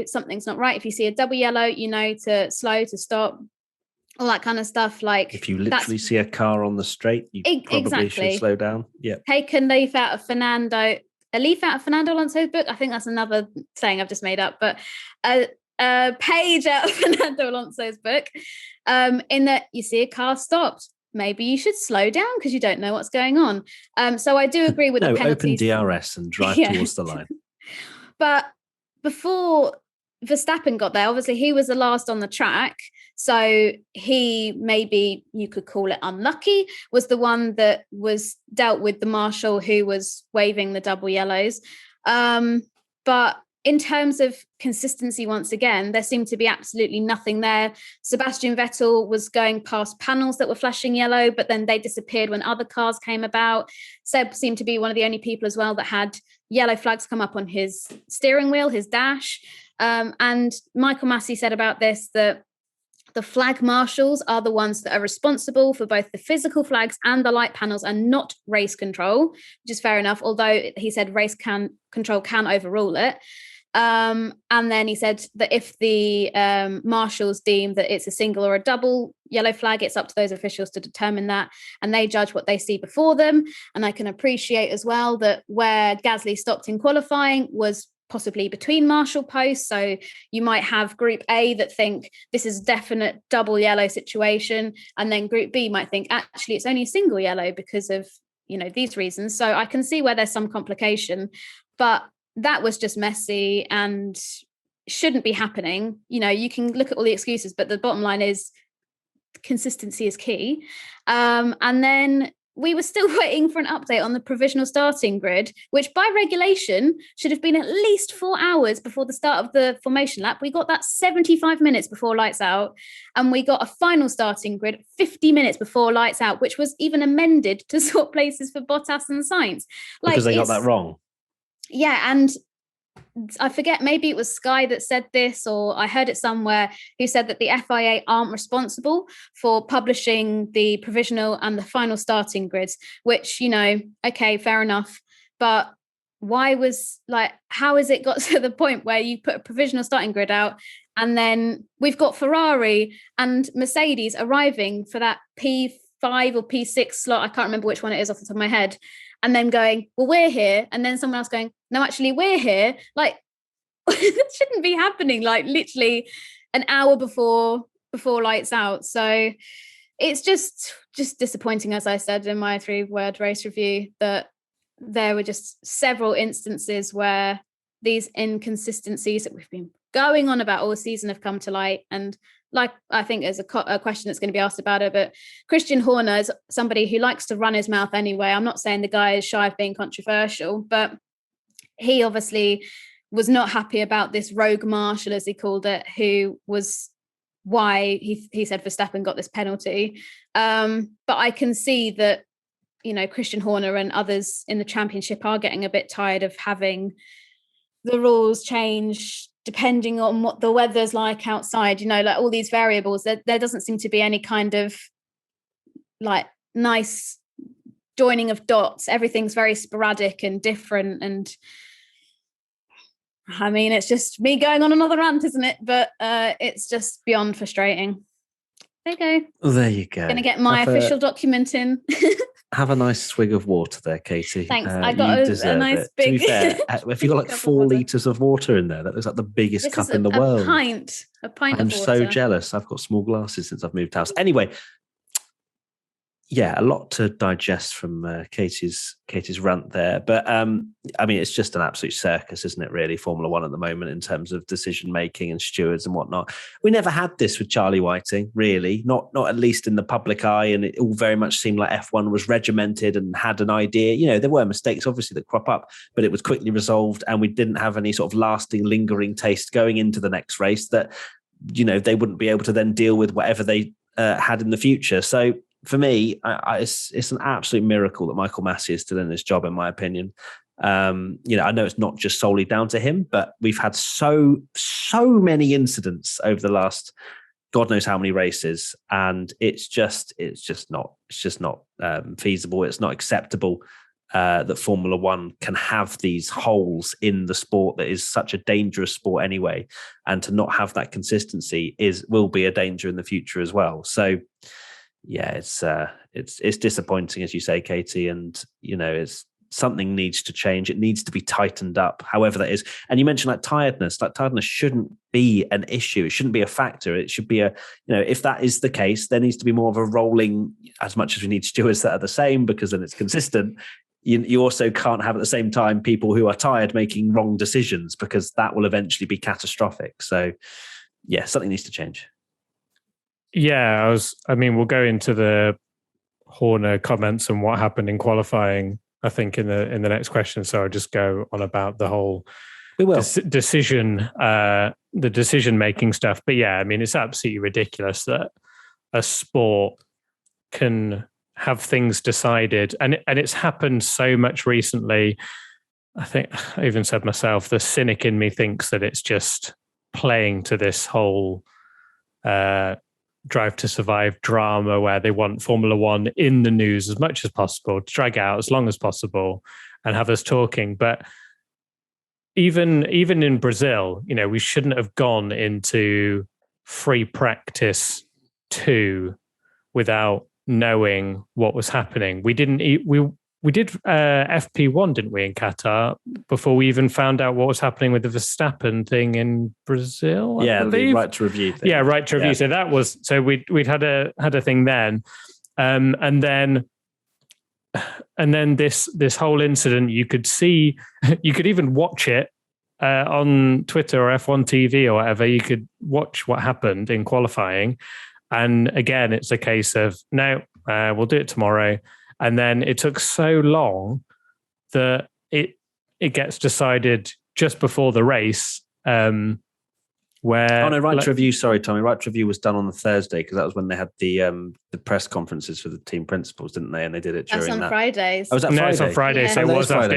something's not right. If you see a double yellow, to slow, to stop, all that kind of stuff. Like, if you literally see a car on the straight, you probably should slow down. Yeah. Take a leaf out of Fernando Alonso's book. I think that's another saying I've just made up, but a page out of Fernando Alonso's book, in that you see a car stopped. Maybe you should slow down because you don't know what's going on. So I do agree with the penalties. Open DRS and drive towards the line. But before Verstappen got there, obviously he was the last on the track. So he, maybe you could call it unlucky, was the one that was dealt with the marshal who was waving the double yellows. But in terms of consistency, once again, there seemed to be absolutely nothing there. Sebastian Vettel was going past panels that were flashing yellow, but then they disappeared when other cars came about. Seb seemed to be one of the only people as well that had yellow flags come up on his steering wheel, his dash. And Michael Massey said about this that the flag marshals are the ones that are responsible for both the physical flags and the light panels, and not race control, which is fair enough, although he said race control can overrule it. And then he said that if the marshals deem that it's a single or a double yellow flag, it's up to those officials to determine that, and they judge what they see before them. And I can appreciate as well that where Gasly stopped in qualifying was possibly between marshal posts. So you might have Group A that think this is definite double yellow situation, and then Group B might think actually it's only a single yellow because of these reasons. So I can see where there's some complication, but that was just messy and shouldn't be happening. You can look at all the excuses, but the bottom line is consistency is key. And then we were still waiting for an update on the provisional starting grid, which by regulation should have been at least 4 hours before the start of the formation lap. We got that 75 minutes before lights out, and we got a final starting grid 50 minutes before lights out, which was even amended to swap places for Bottas and Sainz. Because they got that wrong. Yeah, and I forget, maybe it was Sky that said this, or I heard it somewhere, who said that the FIA aren't responsible for publishing the provisional and the final starting grids, which, okay, fair enough. But how has it got to the point where you put a provisional starting grid out and then we've got Ferrari and Mercedes arriving for that P5 or P6 slot? I can't remember which one it is off the top of my head. And then going, well, we're here. And then someone else going, no, actually, we're here. Like, that shouldn't be happening, like literally an hour before lights out. So it's just disappointing, as I said in my 3-word race review, that there were just several instances where these inconsistencies that we've been going on about all season have come to light. And like, I think there's a question that's going to be asked about it, but Christian Horner is somebody who likes to run his mouth anyway. I'm not saying the guy is shy of being controversial, but he obviously was not happy about this rogue marshal, as he called it, who was why he said Verstappen got this penalty. But I can see that, Christian Horner and others in the championship are getting a bit tired of having the rules change depending on what the weather's like outside, like all these variables. There doesn't seem to be any kind of like nice joining of dots. Everything's very sporadic and different. And I mean, it's just me going on another rant, isn't it? But it's just beyond frustrating. There you go. Well, there you go. Going to get my official document in. Have a nice swig of water there, Katie. Thanks. I got a nice big... To be fair, if you've got like 4 litres of water in there, that looks like the biggest cup in the world. A pint of water. I'm so jealous. I've got small glasses since I've moved house. Anyway, yeah, a lot to digest from Katie's rant there. But I mean, it's just an absolute circus, isn't it, really, Formula One at the moment in terms of decision-making and stewards and whatnot. We never had this with Charlie Whiting, really, not at least in the public eye. And it all very much seemed like F1 was regimented and had an idea. There were mistakes, obviously, that crop up, but it was quickly resolved. And we didn't have any sort of lasting, lingering taste going into the next race that, they wouldn't be able to then deal with whatever they had in the future. So, for me, it's an absolute miracle that Michael Massey is still in this job, in my opinion. I know it's not just solely down to him, but we've had so many incidents over the last God knows how many races, and it's just not feasible. It's not acceptable that Formula One can have these holes in the sport that is such a dangerous sport anyway, and to not have that consistency will be a danger in the future as well. So. Yeah, it's disappointing, as you say, Katie, and it's something needs to change. It needs to be tightened up, however that is. And you mentioned like tiredness. Like tiredness shouldn't be an issue. It shouldn't be a factor. It should be if that is the case, there needs to be more of a rolling. As much as we need stewards that are the same, because then it's consistent. You also can't have at the same time people who are tired making wrong decisions, because that will eventually be catastrophic. So, yeah, something needs to change. Yeah, we'll go into the Horner comments and what happened in qualifying, I think, in the next question. So I'll just go on about the whole decision making stuff. But yeah, I mean, it's absolutely ridiculous that a sport can have things decided, and it's happened so much recently. I think I even said myself, the cynic in me thinks that it's just playing to this whole Drive to Survive drama, where they want Formula One in the news as much as possible, to drag out as long as possible and have us talking. But even in Brazil, we shouldn't have gone into free practice 2 without knowing what was happening. We did FP1, didn't we, in Qatar, before we even found out what was happening with the Verstappen thing in Brazil? I believe. The right to review thing. Yeah, right to review. Yeah. So we'd had a thing then, and then this whole incident. You could even watch it on Twitter or F1 TV or whatever, you could watch what happened in qualifying. And again, it's a case of, no, we'll do it tomorrow. And then it took so long that it gets decided just before the race. Where Right to Review. Sorry, Tommy. Right to Review was done on the Thursday because that was when they had the press conferences for the team principals, didn't they? And they did it during That's on Fridays. Oh, was that Friday? No, it's on Friday. Yeah. So it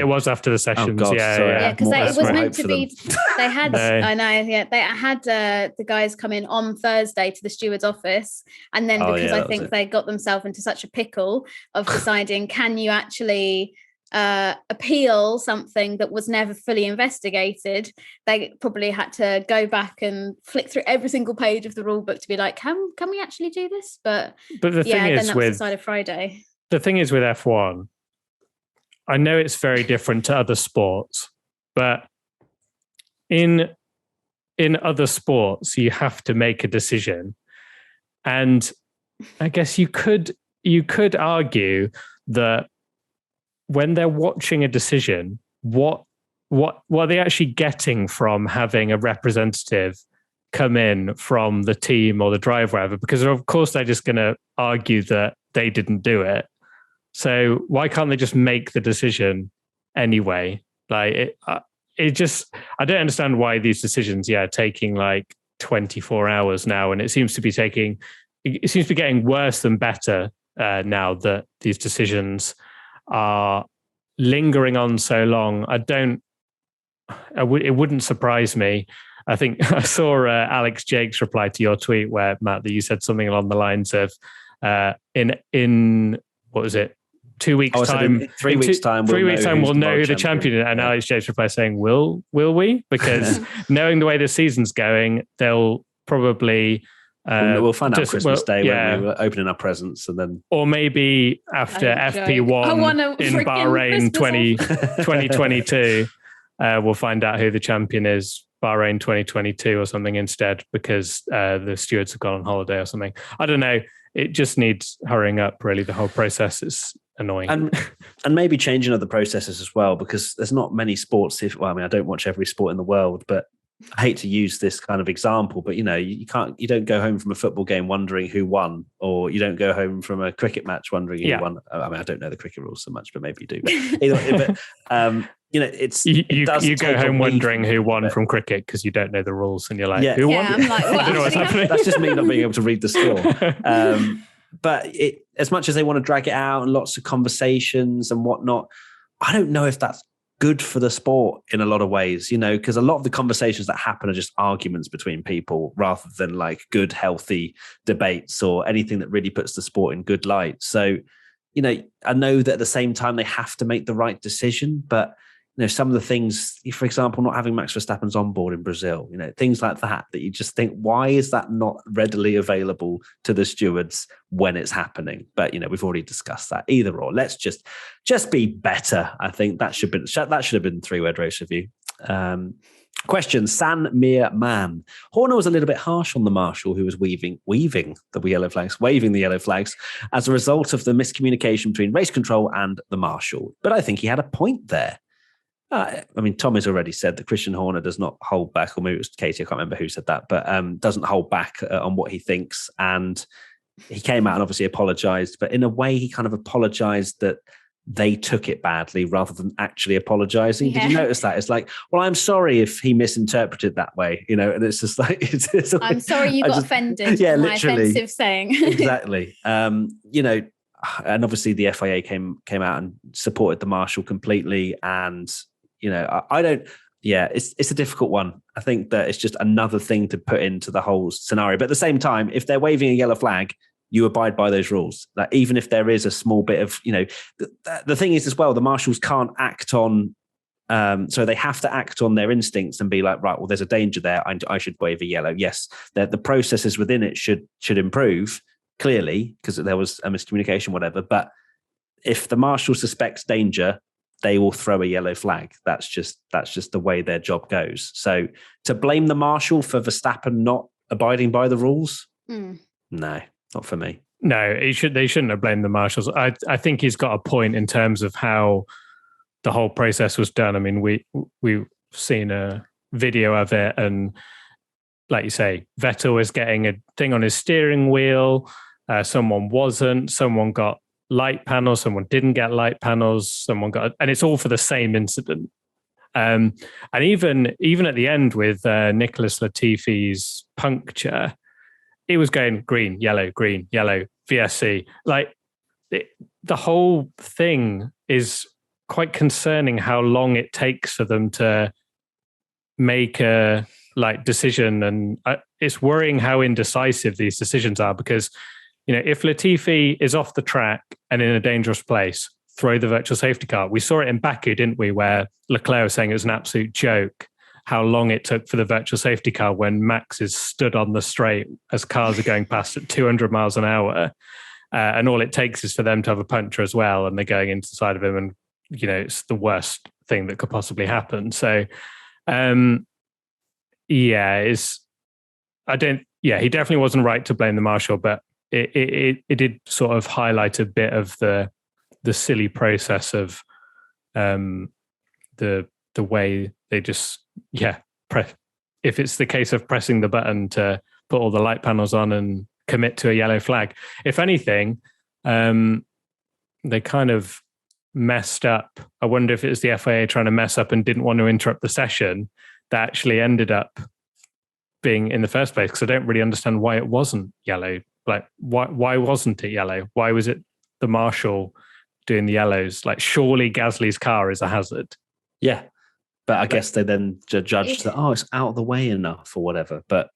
was after the sessions. Oh, God, sorry. Yeah, because it was meant to be. They had. No. I know. Yeah, they had the guys come in on Thursday to the steward's office, and then because I think they got themselves into such a pickle of deciding, can you actually appeal something that was never fully investigated, they probably had to go back and flick through every single page of the rule book to be like, can we actually do this? But the thing is, then that was decided Friday. The thing is with F1, I know it's very different to other sports, but in other sports you have to make a decision, and I guess you could argue that when they're watching a decision, what are they actually getting from having a representative come in from the team or the driver, whatever? Because of course they're just going to argue that they didn't do it. So why can't they just make the decision anyway? Like it just, I don't understand why these decisions, taking like 24 hours now, and it seems to be getting worse than better now that these decisions are lingering on so long. It wouldn't surprise me. I think I saw Alex Jake's reply to your tweet where, Matt, that you said something along the lines of in what was it, 2 weeks time, 3 weeks time, we'll know who the champion is. And Alex Jake's reply saying, will we? Because knowing the way the season's going, they'll probably we'll find out Christmas Day when we were opening our presents, and then, or maybe after FP1 in Bahrain 2022, we'll find out who the champion is. Bahrain 2022 or something instead, because the stewards have gone on holiday or something. I don't know. It just needs hurrying up. Really, the whole process is annoying, and maybe changing other processes as well, because there's not many sports. I don't watch every sport in the world, but I hate to use this kind of example, but you don't go home from a football game wondering who won, or you don't go home from a cricket match wondering who won. I mean, I don't know the cricket rules so much, but maybe you do. But you go home wondering who won from cricket because you don't know the rules, and you're like, who won? I'm like, I don't know what's happening. That's just me not being able to read the score. But as much as they want to drag it out and lots of conversations and whatnot, I don't know if that's good for the sport in a lot of ways, because a lot of the conversations that happen are just arguments between people rather than like good, healthy debates or anything that really puts the sport in good light. So, I know that at the same time they have to make the right decision, but some of the things, for example, not having Max Verstappen's on board in Brazil, things like that you just think, why is that not readily available to the stewards when it's happening? But, we've already discussed that. Either or, let's just be better. I think that should have been 3-word race review. Question, San Mir Man. Horner was a little bit harsh on the marshal who was waving the yellow flags as a result of the miscommunication between race control and the marshal. But I think he had a point there. Tom has already said that Christian Horner does not hold back, or maybe it was Katie, I can't remember who said that, but doesn't hold back on what he thinks. And he came out and obviously apologized, but in a way he kind of apologized that they took it badly rather than actually apologizing. Yeah. Did you notice that? It's like, well, I'm sorry if he misinterpreted that way, and it's just like, it's like, I'm sorry you got offended. Yeah, literally. My offensive saying. Exactly. And obviously the FIA came out and supported the marshal completely. And, it's a difficult one. I think that it's just another thing to put into the whole scenario. But at the same time, if they're waving a yellow flag, you abide by those rules. Like, even if there is a small bit of, the thing is as well, the marshals can't act on, so they have to act on their instincts and be like, right, well, there's a danger there. I should wave a yellow. Yes, the processes within it should improve, clearly, because there was a miscommunication, whatever. But if the marshal suspects danger, they will throw a yellow flag. That's just the way their job goes. So to blame the marshal for Verstappen not abiding by the rules, no, not for me. No, they shouldn't have blamed the marshals. I think he's got a point in terms of how the whole process was done. I mean, we've seen video of it. And like you say, Vettel was getting a thing on his steering wheel. Someone wasn't. Someone got light panels. Someone didn't get light panels. And it's all for the same incident. And even at the end with Nicholas Latifi's puncture, it was going green, yellow, VSC. Like the whole thing is quite concerning how long it takes for them to make a decision. And it's worrying how indecisive these decisions are, because, if Latifi is off the track and in a dangerous place, throw the virtual safety car. We saw it in Baku, didn't we, where Leclerc was saying it was an absolute joke how long it took for the virtual safety car when Max is stood on the straight as cars are going past at 200 miles an hour. And all it takes is for them to have a puncture as well, and they're going into the side of him, and, it's the worst thing that could possibly happen. So, he definitely wasn't right to blame the marshal, but it did sort of highlight a bit of the silly process of the way they just press. If it's the case of pressing the button to put all the light panels on and commit to a yellow flag, if anything, they kind of messed up. I wonder if it was the FIA trying to mess up and didn't want to interrupt the session that actually ended up being in the first place, because I don't really understand why it wasn't yellow. Like, why wasn't it yellow? Why was it the marshal doing the yellows? Like, surely Gasly's car is a hazard. Yeah. But I guess they then judged that, it's out of the way enough or whatever. But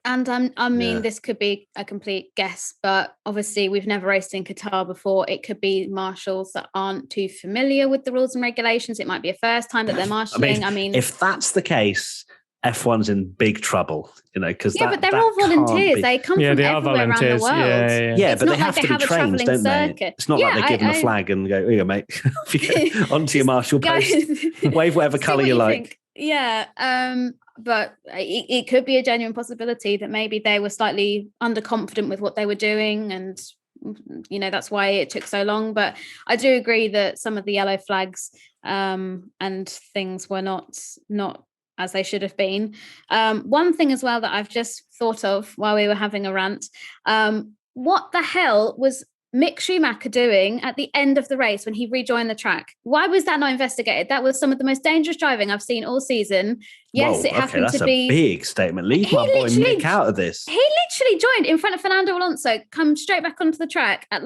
this could be a complete guess, but obviously we've never raced in Qatar before. It could be marshals that aren't too familiar with the rules and regulations. It might be a first time that they're marshalling. I mean, if that's the case, F1's in big trouble, because but they're all volunteers. They come from everywhere around the world. Yeah, but they have to be trained, don't they? It's not like they give them a flag and go, "Here you go, mate, onto your marshal post, wave whatever colour you like." But it could be a genuine possibility that maybe they were slightly underconfident with what they were doing, and that's why it took so long. But I do agree that some of the yellow flags and things were not as they should have been. One thing as well that I've just thought of while we were having a rant, what the hell was Mick Schumacher doing at the end of the race when he rejoined the track? Why was that not investigated? That was some of the most dangerous driving I've seen all season. Yes, it happened to be... That's a big statement. Leave my boy Mick out of this. He literally joined in front of Fernando Alonso, come straight back onto the track at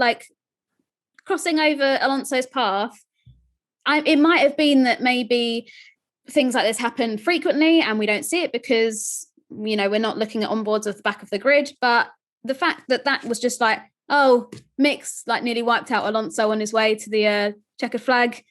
crossing over Alonso's path. It might have been that maybe things like this happen frequently and we don't see it because, we're not looking at onboards at the back of the grid. But the fact that was just Mick's nearly wiped out Alonso on his way to the checkered flag.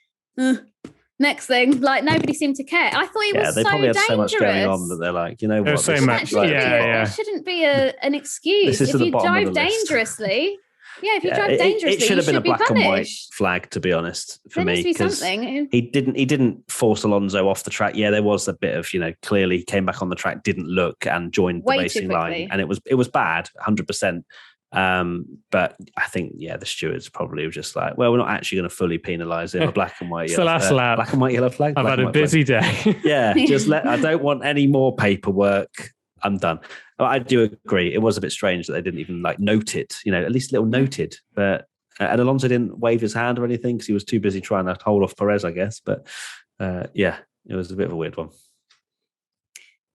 Next thing, nobody seemed to care. I thought it was they so probably had dangerous. so much going on that they're like, what? There's so much. There shouldn't be an excuse. If you drive dangerously. If you drive dangerously, it should have been a black punished. and white flag, to be honest, for me. Because he didn't force Alonso off the track. Yeah, there was a bit of, clearly came back on the track, didn't look, and joined the racing line, and it was bad, 100%. But I think the stewards probably were just like, well, we're not actually going to fully penalise him. A black and white yellow, last lap. Black and white yellow flag. I've had a busy day. I don't want any more paperwork. I'm done. I do agree. It was a bit strange that they didn't even note it, at least a little noted. But and Alonso didn't wave his hand or anything because he was too busy trying to hold off Perez, I guess. But it was a bit of a weird one.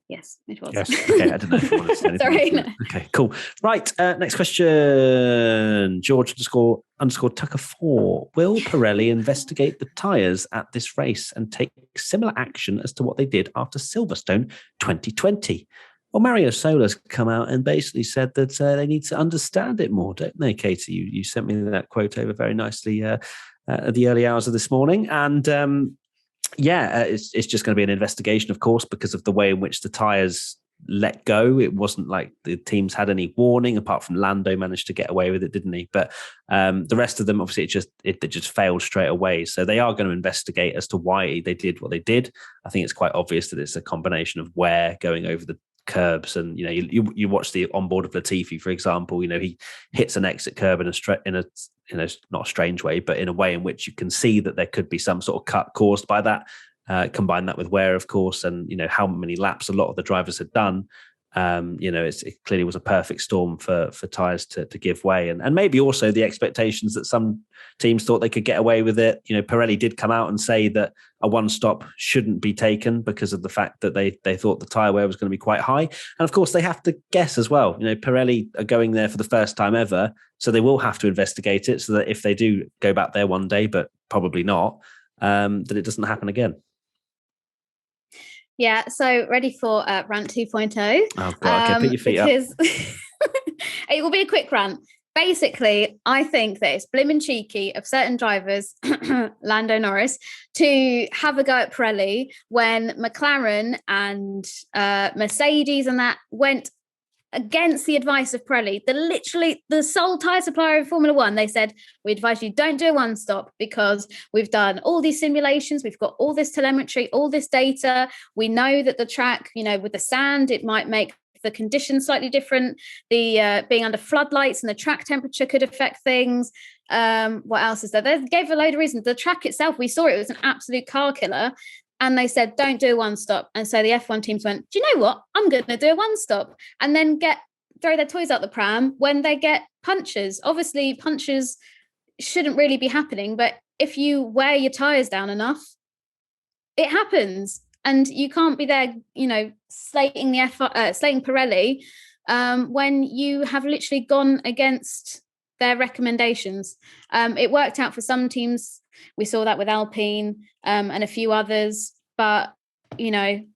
Yes, it was. Yes. Okay, I didn't know if you wanted to say anything. Sorry. No. Okay, cool. Right, next question. George _ Tucker 4. Will Pirelli investigate the tyres at this race and take similar action as to what they did after Silverstone 2020? Well, Mario Sola's come out and basically said that they need to understand it more, don't they, Katie? You sent me that quote over very nicely at the early hours of this morning. And it's just going to be an investigation, of course, because of the way in which the tyres let go. It wasn't like the teams had any warning, apart from Lando managed to get away with it, didn't he? But the rest of them, obviously, it just failed straight away. So they are going to investigate as to why they did what they did. I think it's quite obvious that it's a combination of wear going over the curbs, and you watch the onboard of Latifi, for example. He hits an exit curb in a not a strange way, but in a way in which you can see that there could be some sort of cut caused by that. Combine that with wear, of course, and how many laps a lot of the drivers had done. It clearly was a perfect storm for tyres to give way, and maybe also the expectations that some teams thought they could get away with it. Pirelli did come out and say that a one stop shouldn't be taken because of the fact that they thought the tyre wear was going to be quite high, and of course they have to guess as well. Pirelli are going there for the first time ever, so they will have to investigate it so that if they do go back there one day, but probably not, that it doesn't happen again. Yeah, so ready for rant 2.0. Oh, God, okay, put your feet up. It will be a quick rant. Basically, I think that it's blimmin' cheeky of certain drivers, Lando Norris, to have a go at Pirelli when McLaren and Mercedes and that went against the advice of Pirelli, the sole tyre supplier of Formula One. They said, we advise you don't do a one stop because we've done all these simulations, we've got all this telemetry, all this data. We know that the track, with the sand, it might make the conditions slightly different. The being under floodlights and the track temperature could affect things. What else is there? They gave a load of reasons. The track itself, we saw it was an absolute car killer. And they said, don't do a one stop. And so the F1 teams went, do you know what? I'm going to do a one stop, and then throw their toys out the pram when they get punctures. Obviously, punctures shouldn't really be happening, but if you wear your tyres down enough, it happens. And you can't be there, slating Pirelli when you have literally gone against their recommendations. It worked out for some teams. We saw that with Alpine and a few others, but you can't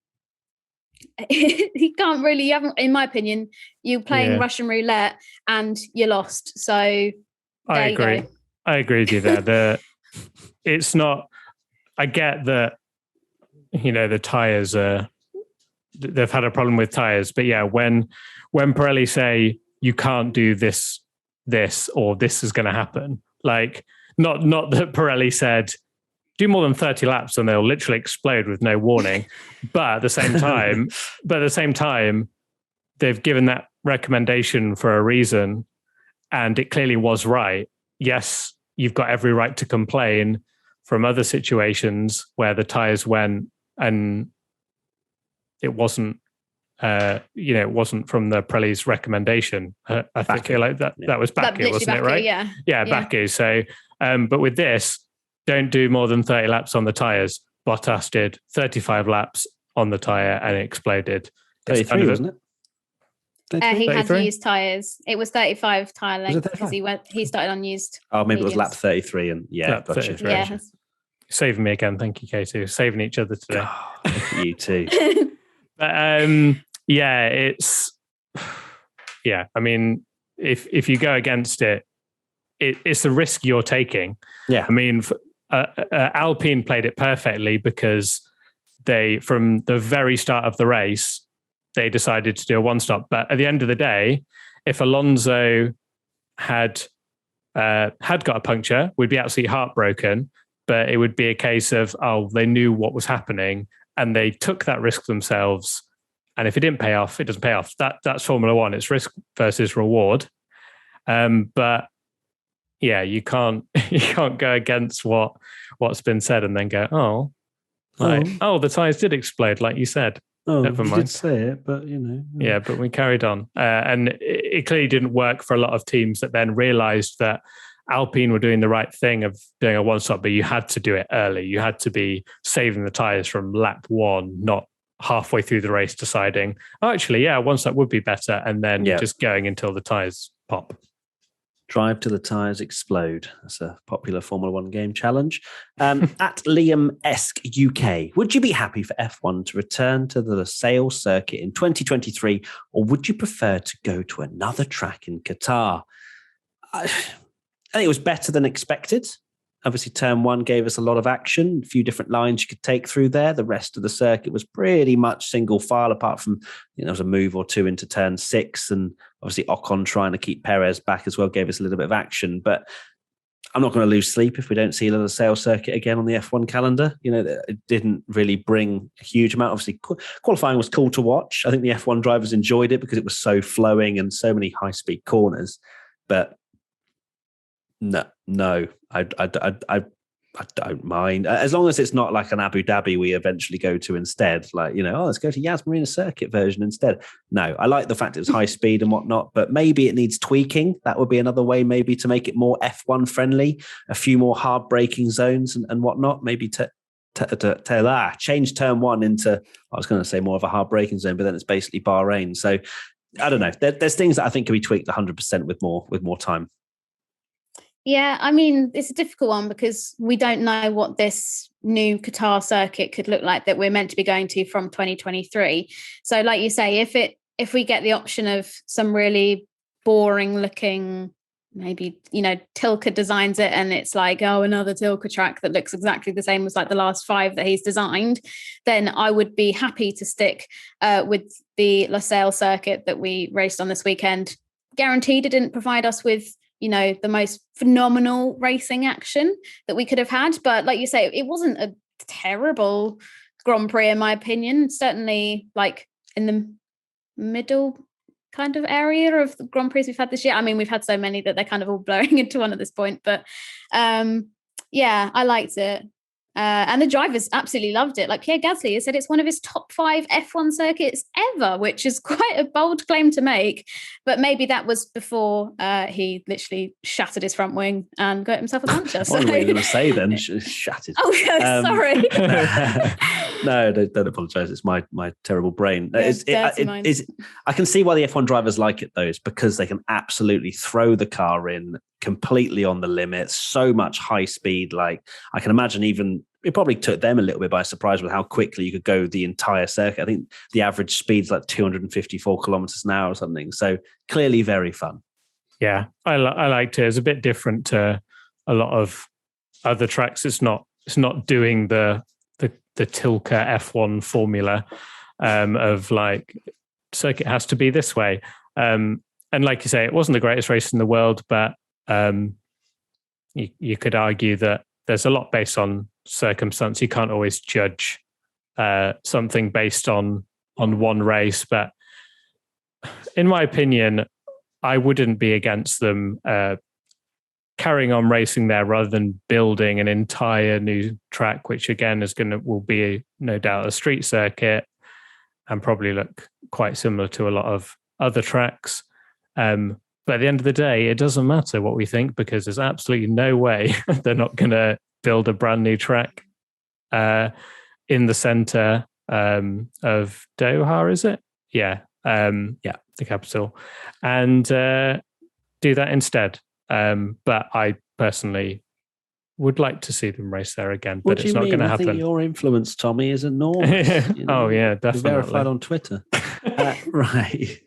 really. You haven't, in my opinion, you're playing Russian roulette and you're lost. So I agree. I agree with you there. It's not. I get that. The tires they've had a problem with tires, but yeah, when Pirelli say you can't do this, or this is going to happen, like. Not that Pirelli said, do more than 30 laps and they'll literally explode with no warning. But at the same time, they've given that recommendation for a reason, and it clearly was right. Yes, you've got every right to complain from other situations where the tyres went and it wasn't, it wasn't from the Pirelli's recommendation. I think that was Baku, wasn't it? Right? Yeah, Baku. So. But with this, don't do more than 30 laps on the tyres. Bottas did 35 laps on the tyre and it exploded. 33, wasn't it? He had used tyres. It was 35 tyre length because he started on used. Oh, maybe mediums. It was lap 33 and gotcha. Yeah. Saving me again. Thank you, Katie. Saving each other today. Oh, you too. But it's I mean, if you go against it, it's a risk you're taking. Yeah. I mean, Alpine played it perfectly because from the very start of the race, they decided to do a one stop. But at the end of the day, if Alonso had got a puncture, we'd be absolutely heartbroken. But it would be a case of, they knew what was happening and they took that risk themselves. And if it didn't pay off, it doesn't pay off. That's Formula One. It's risk versus reward. But yeah, you can't go against what's been said and then go, the tyres did explode, like you said. Oh, never mind. You did say it, but Yeah, but we carried on. And it clearly didn't work for a lot of teams that then realised that Alpine were doing the right thing of doing a one-stop, but you had to do it early. You had to be saving the tyres from lap one, not halfway through the race deciding, one-stop would be better, and then just going until the tyres pop. Drive till the tyres explode. That's a popular Formula One game challenge. At Liam-esque UK, would you be happy for F1 to return to the Losail circuit in 2023, or would you prefer to go to another track in Qatar? I think it was better than expected. Obviously, turn one gave us a lot of action, a few different lines you could take through there. The rest of the circuit was pretty much single file, apart from there was a move or two into turn 6, and obviously Ocon trying to keep Perez back as well gave us a little bit of action. But I'm not going to lose sleep if we don't see another Losail circuit again on the F1 calendar. It didn't really bring a huge amount. Obviously, qualifying was cool to watch. I think the F1 drivers enjoyed it because it was so flowing and so many high-speed corners. But no, I I don't mind, as long as it's not like an Abu Dhabi we eventually go to instead. Like, let's go to Yas Marina Circuit version instead. No, I like the fact it was high speed and whatnot, but maybe it needs tweaking. That would be another way, maybe, to make it more F1 friendly. A few more hard braking zones and whatnot. Maybe change turn one into, I was going to say more of a hard braking zone, but then it's basically Bahrain. So I don't know. There's things that I think can be tweaked 100% with more time. Yeah, I mean, it's a difficult one because we don't know what this new Qatar circuit could look like that we're meant to be going to from 2023. So like you say, if we get the option of some really boring looking, maybe, Tilke designs it and it's like, another Tilke track that looks exactly the same as like the last 5 that he's designed, then I would be happy to stick with the Losail circuit that we raced on this weekend. Guaranteed it didn't provide us with the most phenomenal racing action that we could have had. But like you say, it wasn't a terrible Grand Prix, in my opinion. Certainly like in the middle kind of area of the Grand Prix we've had this year. I mean, we've had so many that they're kind of all blurring into one at this point. But yeah, I liked it. And the drivers absolutely loved it. Like Pierre Gasly has said it's one of his top 5 F1 circuits ever, which is quite a bold claim to make. But maybe that was before he literally shattered his front wing and got himself a puncture. What were you going to say then? Shattered. Oh, sorry. No, don't apologise. It's my terrible brain. Yeah, I can see why the F1 drivers like it, though. It's because they can absolutely throw the car in completely on the limit. So much high speed. Like, I can imagine even it probably took them a little bit by surprise with how quickly you could go the entire circuit. I think the average speed's like 254 kilometers an hour or something. So clearly very fun. Yeah, I liked it. It's a bit different to a lot of other tracks. It's not doing the Tilke F1 formula of like circuit has to be this way. And like you say, it wasn't the greatest race in the world, but you could argue that there's a lot based on circumstance. You can't always judge something based on one race. But in my opinion, I wouldn't be against them carrying on racing there rather than building an entire new track, which again will be no doubt a street circuit and probably look quite similar to a lot of other tracks. But at the end of the day, it doesn't matter what we think because there's absolutely no way they're not going to build a brand new track in the center of Doha, is it? Yeah. The capital. And do that instead. But I personally would like to see them race there again, but it's not going to happen. I think your influence, Tommy, is enormous. Oh, yeah, definitely. Verified on Twitter. Right.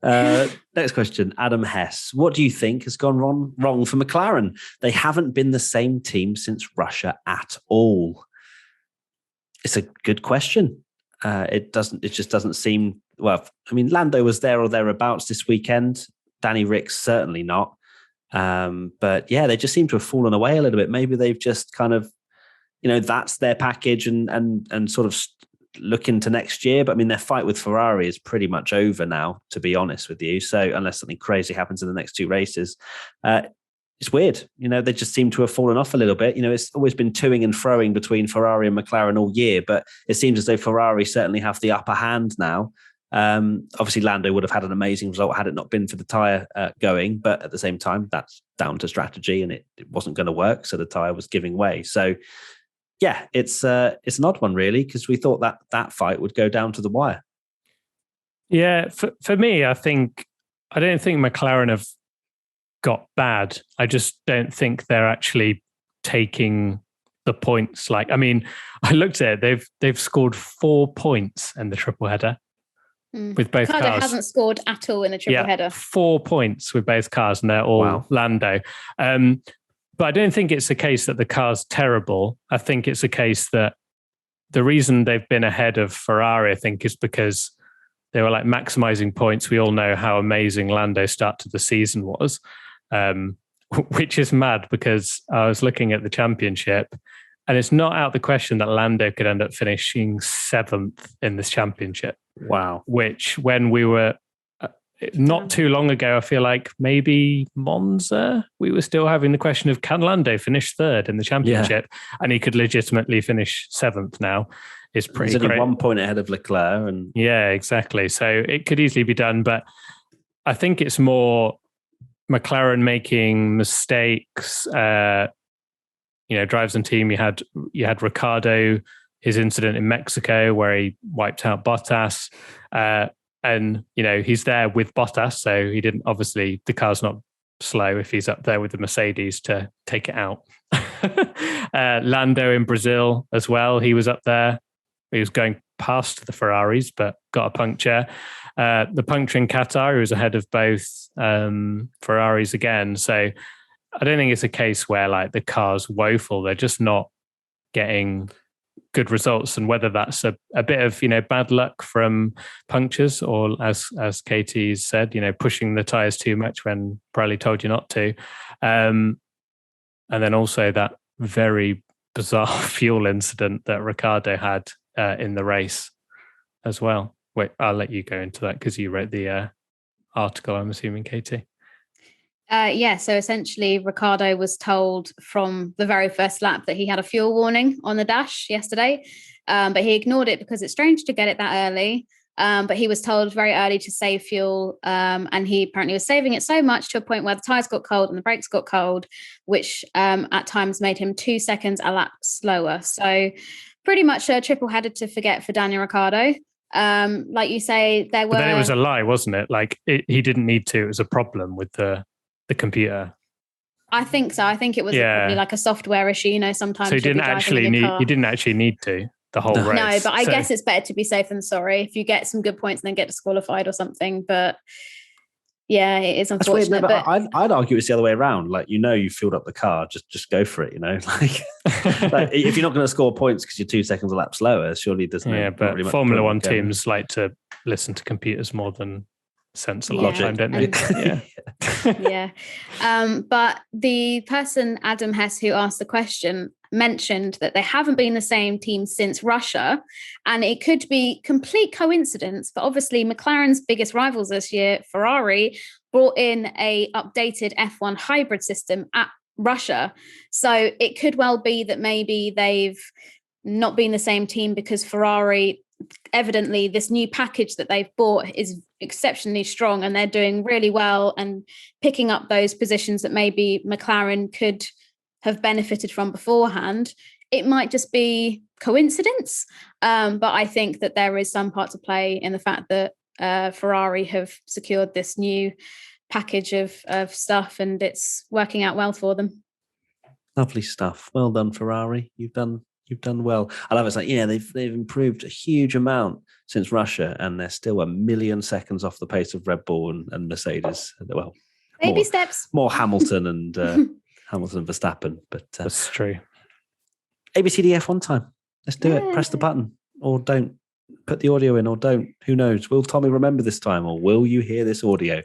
Next question, Adam Hess. What do you think has gone wrong for McLaren? They haven't been the same team since Russia at all. It's a good question. It just doesn't seem, well, I mean, Lando was there or thereabouts this weekend. Danny Rick's certainly not. But yeah, they just seem to have fallen away a little bit. Maybe they've just kind of, that's their package and sort of look into next year. But I mean, their fight with Ferrari is pretty much over now, to be honest with you. So unless something crazy happens in the next 2 races, it's weird. They just seem to have fallen off a little bit. It's always been toing and froing between Ferrari and McLaren all year, but it seems as though Ferrari certainly have the upper hand now. Obviously Lando would have had an amazing result had it not been for the tyre going, but at the same time that's down to strategy and it wasn't going to work, so the tyre was giving way. So yeah, it's an odd one really, because we thought that fight would go down to the wire. Yeah, for me, I don't think McLaren have got bad. I just don't think they're actually taking the points. Like, I mean, I looked at it, they've scored 4 points in the triple header. With both Ricardo cars. Hasn't scored at all in a triple header. 4 points with both cars, and they're all Lando. But I don't think it's a case that the car's terrible. I think it's a case that the reason they've been ahead of Ferrari, I think, is because they were like maximizing points. We all know how amazing Lando's start to the season was, which is mad because I was looking at the championship and it's not out of the question that Lando could end up finishing 7th in this championship. Wow. Which when we were not too long ago, I feel like maybe Monza, we were still having the question of, can Lando finish third in the championship? And he could legitimately finish seventh now. It's pretty He's only great. 1 point ahead of Leclerc. And yeah, exactly. So it could easily be done, but I think it's more McLaren making mistakes. Drives and team. You had Ricciardo, his incident in Mexico where he wiped out Bottas, and he's there with Bottas, so he didn't. Obviously, the car's not slow if he's up there with the Mercedes to take it out. Lando in Brazil as well. He was up there. He was going past the Ferraris, but got a puncture. The puncture in Qatar, he was ahead of both Ferraris again. So I don't think it's a case where like the car's woeful. They're just not getting good results. And whether that's a bit of, bad luck from punctures or as Katie said, pushing the tyres too much when Pirelli told you not to. And then also that very bizarre fuel incident that Ricciardo had in the race as well. Wait, I'll let you go into that because you wrote the article, I'm assuming, Katie. So essentially Ricciardo was told from the very first lap that he had a fuel warning on the dash yesterday, but he ignored it because it's strange to get it that early. But he was told very early to save fuel, and he apparently was saving it so much to a point where the tyres got cold and the brakes got cold, which at times made him 2 seconds a lap slower. So pretty much triple-headed to forget for Daniel Ricciardo. Like you say, there were... But then it was a lie, wasn't it? Like he didn't need to. It was a problem with the computer. I think so. I think it was probably like a software issue. Sometimes. So you didn't actually need to the whole race. No, but I guess it's better to be safe than sorry. If you get some good points and then get disqualified or something, but yeah, it is unfortunate. That's weird, but I'd argue it's the other way around. Like, you filled up the car, just go for it. Like if you're not going to score points because you're 2 seconds a lap slower, surely there's no. Yeah, but really Formula One teams like to listen to computers more than sense a lot of time, don't they? But the person, Adam Hess, who asked the question, mentioned that they haven't been the same team since Russia, and it could be complete coincidence, but obviously McLaren's biggest rivals this year, Ferrari, brought in a updated F1 hybrid system at Russia. So it could well be that maybe they've not been the same team because Ferrari, evidently this new package that they've bought is exceptionally strong and they're doing really well and picking up those positions that maybe McLaren could have benefited from beforehand. It might just be coincidence, but I think that there is some part to play in the fact that Ferrari have secured this new package of stuff and it's working out well for them. Lovely stuff. Well done, Ferrari. You've done well. I love it. It's like, they've improved a huge amount since Russia, and they're still a million seconds off the pace of Red Bull and Mercedes. Well, baby steps. More Hamilton and Hamilton and Verstappen, but that's true. ABCDF1 time. Let's do it. Press the button, or don't. Put the audio in, or don't. Who knows? Will Tommy remember this time, or will you hear this audio?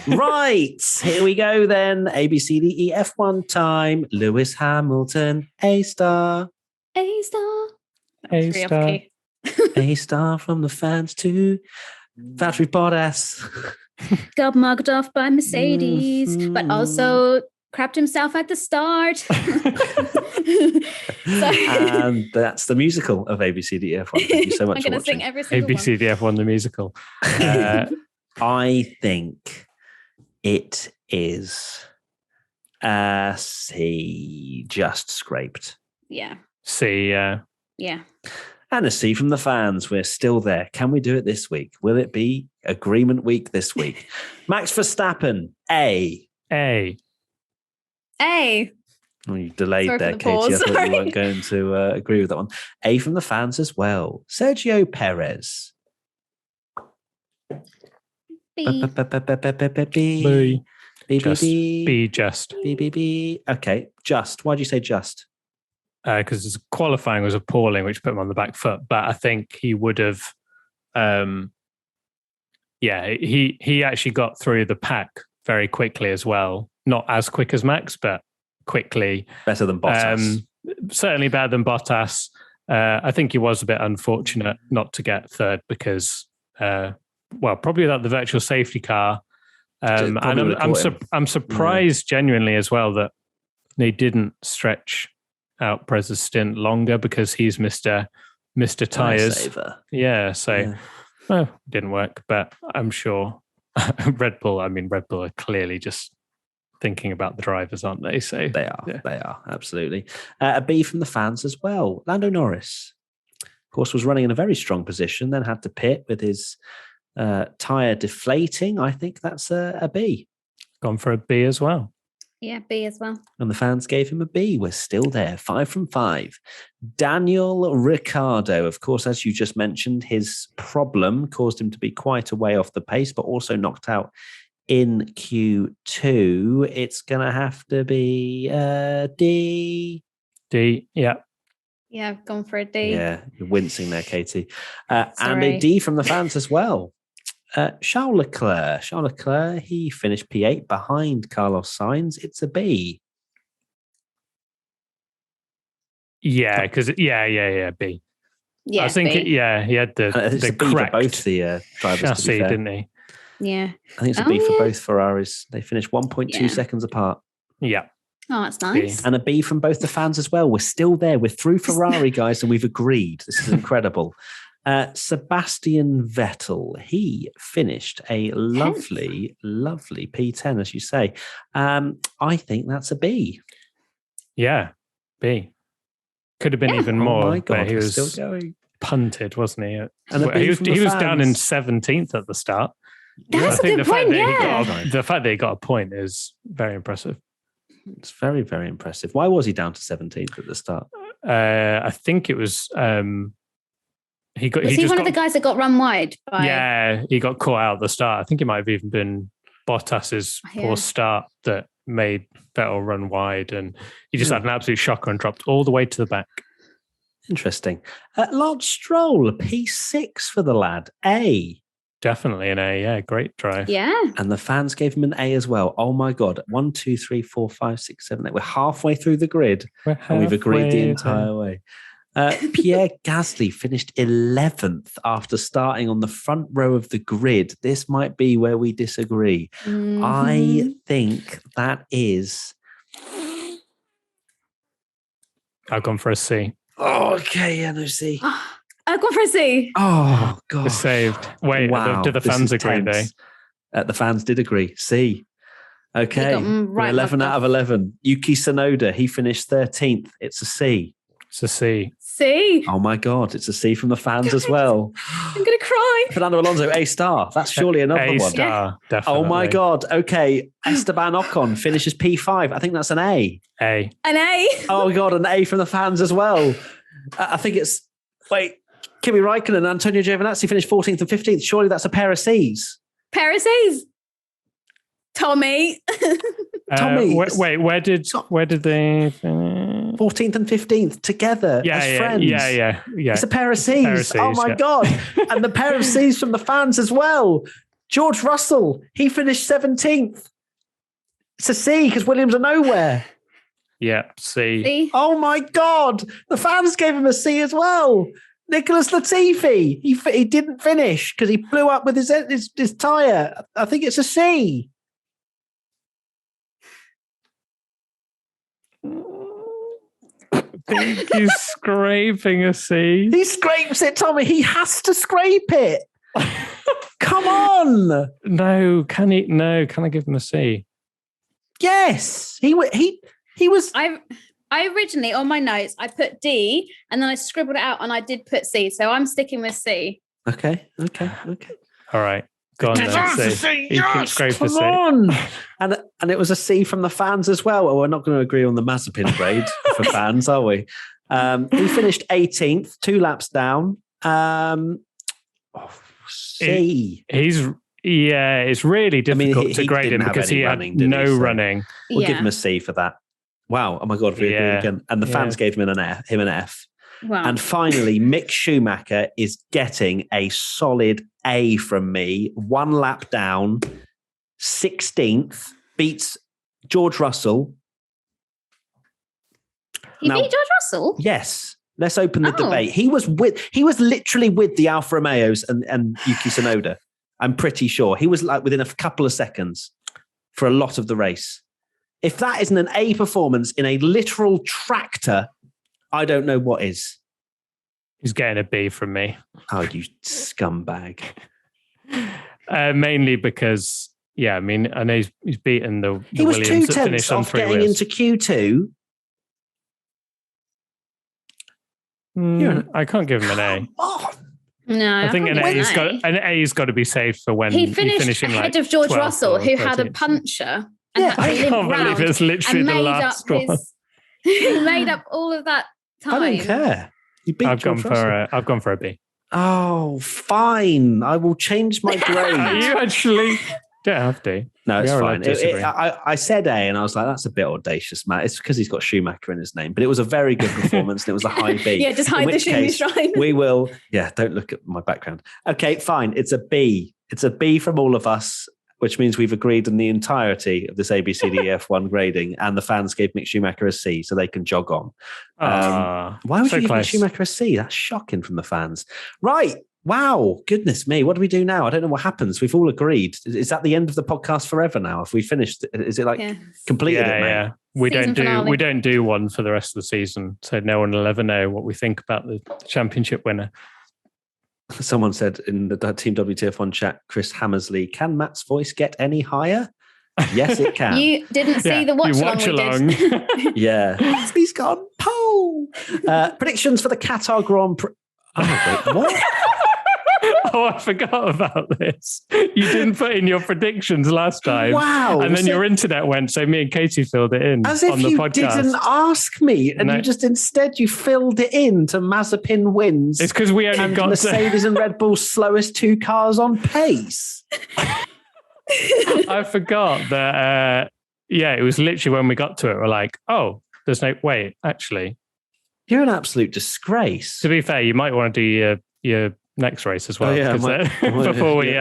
Right, here we go then. ABCDEF1 time. Lewis Hamilton, A star. A star. A star. A star from the fans to Valtteri Bottas. Got mugged off by Mercedes, but also crapped himself at the start. And that's the musical of ABCDF1. Thank you so much I'm going to sing every single ABCDF1 the musical. I think it is C, just scraped. Yeah. C, yeah. And a C from the fans. We're still there. Can we do it this week? Will it be agreement week this week? Max Verstappen, A. Oh, you delayed there, Katie. I thought you weren't going to agree with that one. A from the fans as well. Sergio Perez. B. B. Just. B. Okay, just. Why do you say just? Because his qualifying was appalling, which put him on the back foot. But I think he would have, he actually got through the pack very quickly as well. Not as quick as Max, but quickly. Better than Bottas. Certainly better than Bottas. I think he was a bit unfortunate not to get third because, probably without the virtual safety car, And I'm surprised genuinely as well that they didn't stretch out Perez's stint longer because he's Mr. Tyres. Yeah, so well, didn't work, but I'm sure Red Bull are clearly just thinking about the drivers, aren't they? So they are absolutely. A B from the fans as well. Lando Norris, of course, was running in a very strong position, then had to pit with his tyre deflating. I think that's a B. Gone for a B as well. Yeah, B as well. And the fans gave him a B. We're still there. 5 from 5. Daniel Ricciardo, of course, as you just mentioned, his problem caused him to be quite a way off the pace, but also knocked out in Q2. It's going to have to be D. D, yeah. Yeah, I've gone for a D. Yeah, you're wincing there, Katie. And a D from the fans as well. Charles Leclerc, he finished P8 behind Carlos Sainz. It's a B. Yeah, because B. Yeah, I think B. he had the B for cracked both the drivers, chassis, didn't he? Yeah, I think it's a B for both Ferraris. They finished 1.2 seconds apart. Yeah. Oh, that's nice. B. And a B from both the fans as well. We're still there. We're through Ferrari, guys, and we've agreed. This is incredible. Sebastian Vettel, he finished a lovely P10, as you say. I think that's a B. Yeah, B. Could have been even more. Oh my God, but he was still going. Punted, wasn't he? And he was down in 17th at the start. That's a good point, The fact that he got a point is very impressive. It's very, very impressive. Why was he down to 17th at the start? I think it was... Was he one of the guys that got run wide? Yeah, he got caught out at the start. I think it might have even been Bottas's poor start that made Vettel run wide, and he just had an absolute shocker and dropped all the way to the back. Interesting. Lance Stroll, a P6 for the lad. A. Definitely an A, yeah. Great drive. Yeah. And the fans gave him an A as well. Oh my God. 1, 2, 3, 4, 5, 6, 7, 8. We're halfway through the grid. And we've agreed the entire way. Pierre Gasly finished 11th after starting on the front row of the grid. This might be where we disagree. Mm-hmm. I think that is... I've gone for a C. Oh, okay, yeah, no C. I've gone for a C. Oh, God. It's saved. Wait, wow, do the fans agree, though? The fans did agree. C. Okay, right 11 out of 11. Yuki Tsunoda, he finished 13th. It's a C. It's a C. C. Oh my God, it's a C from the fans as well. I'm going to cry. Fernando Alonso, A star. That's surely another one. A star, definitely. Oh my God. Okay, Esteban Ocon finishes P5. I think that's an A. A. An A. Oh God, an A from the fans as well. I think it's, Kimi Raikkonen and Antonio Giovinazzi finished 14th and 15th. Surely that's a pair of C's. Pair of C's. Tommy. Tommy. Wait, where did they finish? 14th and 15th together as friends. Yeah. It's a pair of C's. Oh my God. And the pair of C's from the fans as well. George Russell, he finished 17th. It's a C because Williams are nowhere. Yeah, C. Oh my God. The fans gave him a C as well. Nicholas Latifi, he didn't finish because he blew up with his tyre. I think it's a C. I think he's scraping a C. He scrapes it, Tommy. He has to scrape it. Come on. No, can he? No, can I give him a C? Yes. He was. I originally, on my notes, I put D and then I scribbled it out and I did put C. So I'm sticking with C. Okay. All right. Go on then. C. Yes, come on. And it was a C from the fans as well. Well, we're not going to agree on the Mazepin grade for fans, are we? He finished 18th, 2 laps down. C. It's really difficult to grade him because he had no running. We'll give him a C for that. Wow. Oh my God. We agree again. And the fans gave him an F. Wow. And finally, Mick Schumacher is getting a solid A from me. 1 lap down, 16th, beats George Russell. He beat George Russell? Yes. Let's open the debate. He was literally with the Alfa Romeos and Yuki Tsunoda. I'm pretty sure. He was like within a couple of seconds for a lot of the race. If that isn't an A performance in a literal tractor, I don't know what is. He's getting a B from me. Oh, you scumbag. Mainly because, I mean, I know he's beaten the he was Williams 2 that finished tenths on off 3 getting wheels. into Q2. I can't give him an A. Oh, No, I think an A's got to be saved for when he finished ahead of George Russell, who had a puncher. And had to I can't believe it's literally the last one. He made up all of that time. I don't care. You beat I've gone for a B. Oh, fine. I will change my grade. You actually don't have to. No, it's fine. I said A, and I was like, that's a bit audacious, Matt. It's because he's got Schumacher in his name, but it was a very good performance, and it was a high B. Yeah, just hide the Schumi shrine. We will. Yeah, don't look at my background. Okay, fine. It's a B. It's a B from all of us, which means we've agreed on the entirety of this ABCDF1 grading, and the fans gave Mick Schumacher a C, so they can jog on. Why would you give Mick Schumacher a C? That's shocking from the fans. Right. Wow. Goodness me. What do we do now? I don't know what happens. We've all agreed. Is that the end of the podcast forever now? Have we finished? Is it like completed it, mate? Yeah. We don't do one for the rest of the season, so no one will ever know what we think about the championship winner. Someone said in the Team WTF1 chat, Chris Hammersley, can Matt's voice get any higher? Yes, it can. You didn't see the watch along we did. Yeah. He's gone pole. Predictions for the Qatar Grand Prix. Oh, wait, what? Oh, I forgot about this. You didn't put in your predictions last time. Wow. And then your internet went, so me and Katie filled it in as if on the you podcast. Didn't ask me, and you just instead you filled it in to Mazepin wins. It's because we only got Mercedes and Red Bull's slowest 2 cars on pace. I forgot that, it was literally when we got to it, we're like, oh, there's no, wait, actually. You're an absolute disgrace. To be fair, you might want to do your next race as well. Oh, yeah, before we...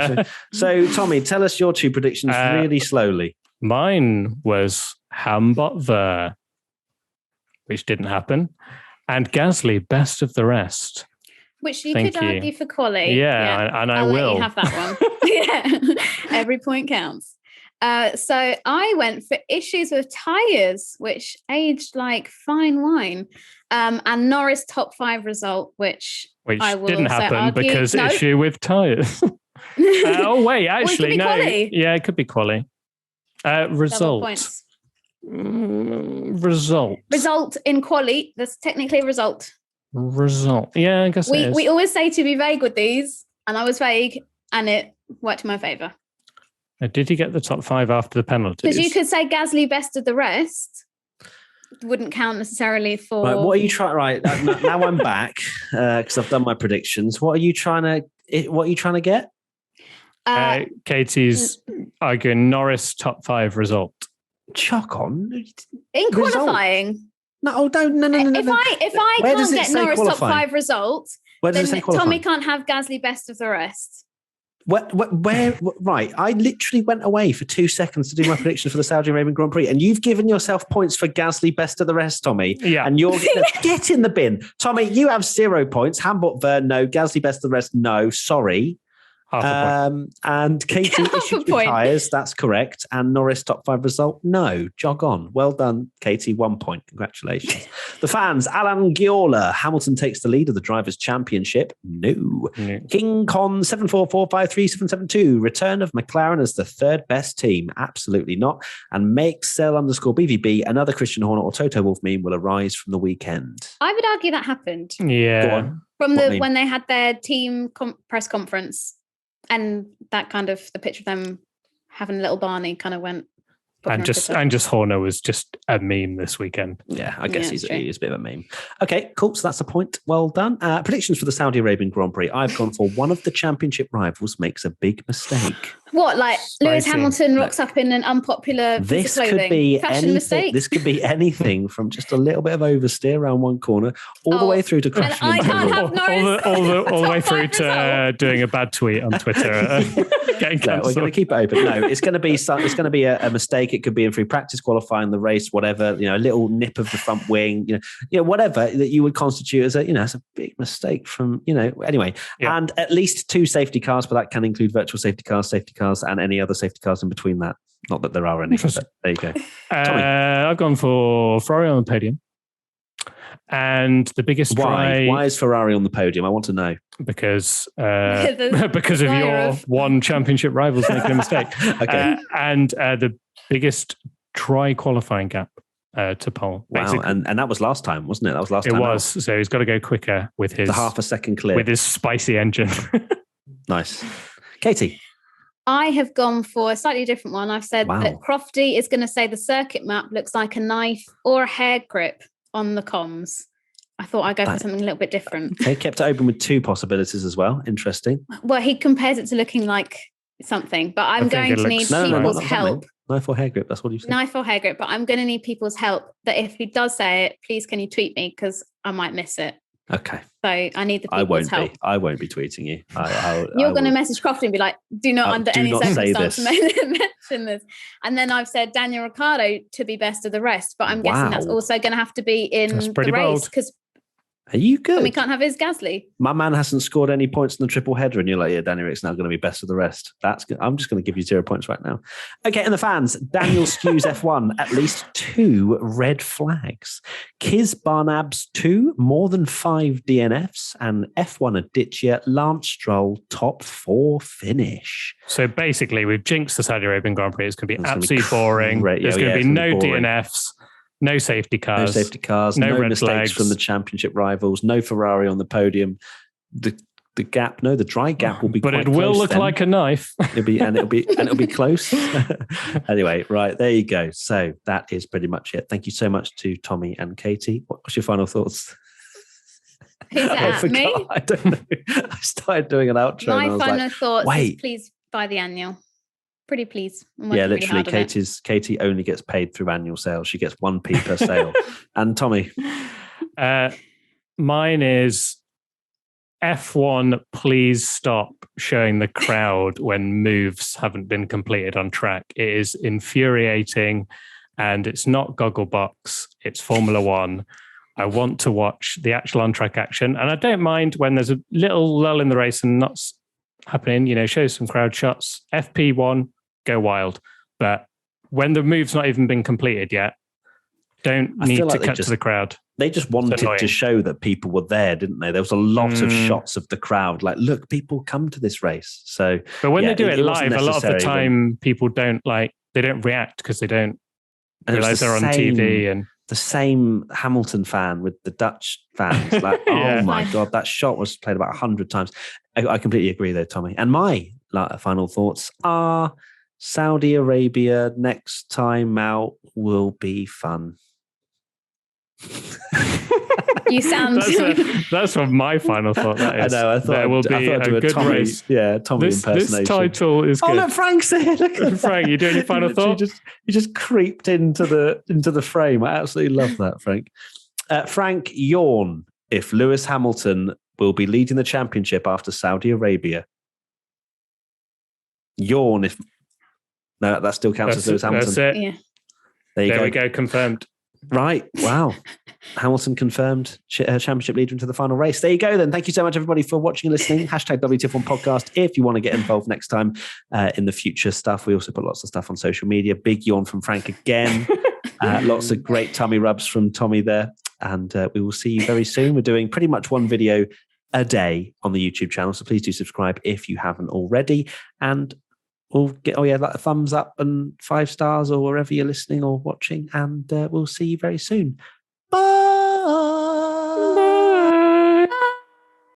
So, Tommy, tell us your 2 predictions really slowly. Mine was Hambot Ver, which didn't happen, and Gasly best of the rest. Which you could argue for quali. Yeah, and I will. Let you have that one. Yeah, every point counts. So I went for issues with tyres, which aged like fine wine, and Norris top 5 result, which I will didn't happen argue, because issue with tyres. Oh wait, actually no. Quali. Yeah, it could be quali. Result. Result in quali. That's technically a result. Result. Yeah, I guess we always say to be vague with these, and I was vague, and it worked in my favour. Did he get the top 5 after the penalties? Because you could say Gasly best of the rest. Wouldn't count necessarily for. Right, what are you trying? Right now, I'm back because I've done my predictions. What are you trying to get? Katie's arguing Norris top 5 result. Chuck on in qualifying. No. If I can't get Norris qualifying? top 5 result, then Tommy can't have Gasly best of the rest. Where? Right, I literally went away for 2 seconds to do my predictions for the Saudi Arabian Grand Prix, and you've given yourself points for Gasly best of the rest, Tommy. Yeah, and you're get in the bin, Tommy. You have 0 points. Hambot Ver, no. Gasly best of the rest, no. Sorry. And Katie issued with tyres, that's correct. And Norris top 5 result, no. Jog on. Well done, Katie. 1 point. Congratulations. The fans, Alan Giola. Hamilton takes the lead of the Drivers' Championship. No. King Con 744537772. Return of McLaren as the 3rd best team. Absolutely not. And Makesell_BVB. Another Christian Horner or Toto Wolff meme will arise from the weekend. I would argue that happened. Yeah. Go on. From when they had their team press conference. And that kind of the picture of them having a little Barney kind of went. And just Horner was just a meme this weekend. Yeah, I guess he's a bit of a meme. Okay, cool. So that's a point. Well done. Predictions for the Saudi Arabian Grand Prix. I've gone for one of the championship rivals makes a big mistake. What, like Lewis Spicy. Hamilton rocks up in an unpopular piece of clothing? Fashion mistake? This could be anything from just a little bit of oversteer around one corner all the way through to crashing I into the can't wall. have Norris all the way top through five to result. doing a bad tweet on Twitter. Getting No, we're cancelled. going to keep it open. No, it's going to be a mistake. It could be in free practice qualifying the race, whatever. A little nip of the front wing. Whatever that you would constitute as as a big mistake from Anyway, Yeah. and at least 2 safety cars, but that can include virtual safety cars, and any other safety cars in between that. Not that there are any. But there you go. Tommy. I've gone for Ferrari on the podium. And the biggest Why? Why is Ferrari on the podium? I want to know. Because The because of desire your of- one championship rivals making a mistake. Okay. And the biggest try qualifying gap to pole. Wow. Basically. And that was last time, wasn't it? That was last It time. was. So he's got to go quicker with his The half a second clear. with his spicy engine. Nice. Katie. I have gone for a slightly different one. I've said Wow. that Crofty is going to say the circuit map looks like a knife or a hair grip on the comms. I thought I'd go for something a little bit different. Okay, kept it open with 2 possibilities as well. Interesting. Well, he compares it to looking like something, but I'm think going it to looks- need No, people's not help. Knife or hair grip, that's what you said. Knife or hair grip, but I'm going to need people's help. That if he does say it, please can you tweet me because I might miss it. Okay. So I need the I people's won't help. be. I won't be tweeting you. You're going to message Crofty and be like, do not under do any not say circumstance this. mention this. And then I've said Daniel Ricciardo to be best of the rest, but I'm guessing that's Wow. also going to have to be in That's the pretty race bold. because Are you good? we can't have his Gasly. My man hasn't scored any points in the triple header, and you're like, yeah, Danny Rick's now going to be best of the rest. That's good. I'm just going to give you 0 points right now. Okay, and the fans, Daniel Skews F1, at least 2 red flags. Kiz Barnab's 2, more than 5 DNFs, and F1 Aditya, Lance Stroll, top 4 finish. So basically, we've jinxed the Saudi Arabian Grand Prix. It's going to be It's gonna be absolutely boring. great. There's Yeah, going to it's be gonna no be boring. DNFs, no safety No cars. safety cars, no no red mistakes flags. from the championship rivals, no Ferrari on the podium. The gap, no, the dry gap will be But quite it will close look then. like a knife. It'll be close. Anyway, right, there you go. So that is pretty much it. Thank you so much to Tommy and Katie. What's your final thoughts? Who's that? Me? I don't know. I started doing an outro. and I My was final like, thoughts wait. is please buy the annual. Pretty please. I'm yeah, working really literally, hard on it. Katie only gets paid through annual sales. She gets 1p per sale. And Tommy, Mine is F1, please stop showing the crowd when moves haven't been completed on track. It is infuriating and it's not Gogglebox, it's Formula One. I want to watch the actual on-track action. And I don't mind when there's a little lull in the race and not happening, show some crowd shots. FP1, go wild. But when the move's not even been completed yet, don't I need feel to like they cut to just- the crowd. they just wanted annoying. to show that people were there, didn't they? There was a lot of shots of the crowd. Like, look, people come to this race. So, But when yeah, they do it wasn't live, a lot of the necessary time people don't they don't react because they don't and it was realize the they're on same- TV. And the same Hamilton fan with the Dutch fans. Like, Yeah. oh my God, that shot was played about 100 times. I completely agree there, Tommy. And my final thoughts are Saudi Arabia next time out will be fun. You sound that's what my final thought. That is. I know. I thought there will be I thought I'd a do good Tommy, race. Yeah, Tommy This impersonation. title is Oh good. look, Frank's here. Look at Frank, you do any final He literally thought? He just creeped into the frame. I absolutely love that, Frank. Frank, yawn if Lewis Hamilton will be leading the championship after Saudi Arabia. Yawn if no, that still counts as Lewis Hamilton. That's it. yeah. There we go. Confirmed. Right. Wow. Hamilton confirmed championship leader into the final race. There you go then. Thank you so much, everybody, for watching and listening. Hashtag WTF1 Podcast. If you want to get involved next time in the future stuff, we also put lots of stuff on social media. Big yawn from Frank again. Lots of great tummy rubs from Tommy there. And we will see you very soon. We're doing pretty much one video a day on the YouTube channel. So please do subscribe if you haven't already. And we'll get, like a thumbs up and 5 stars or wherever you're listening or watching. And we'll see you very soon. Bye.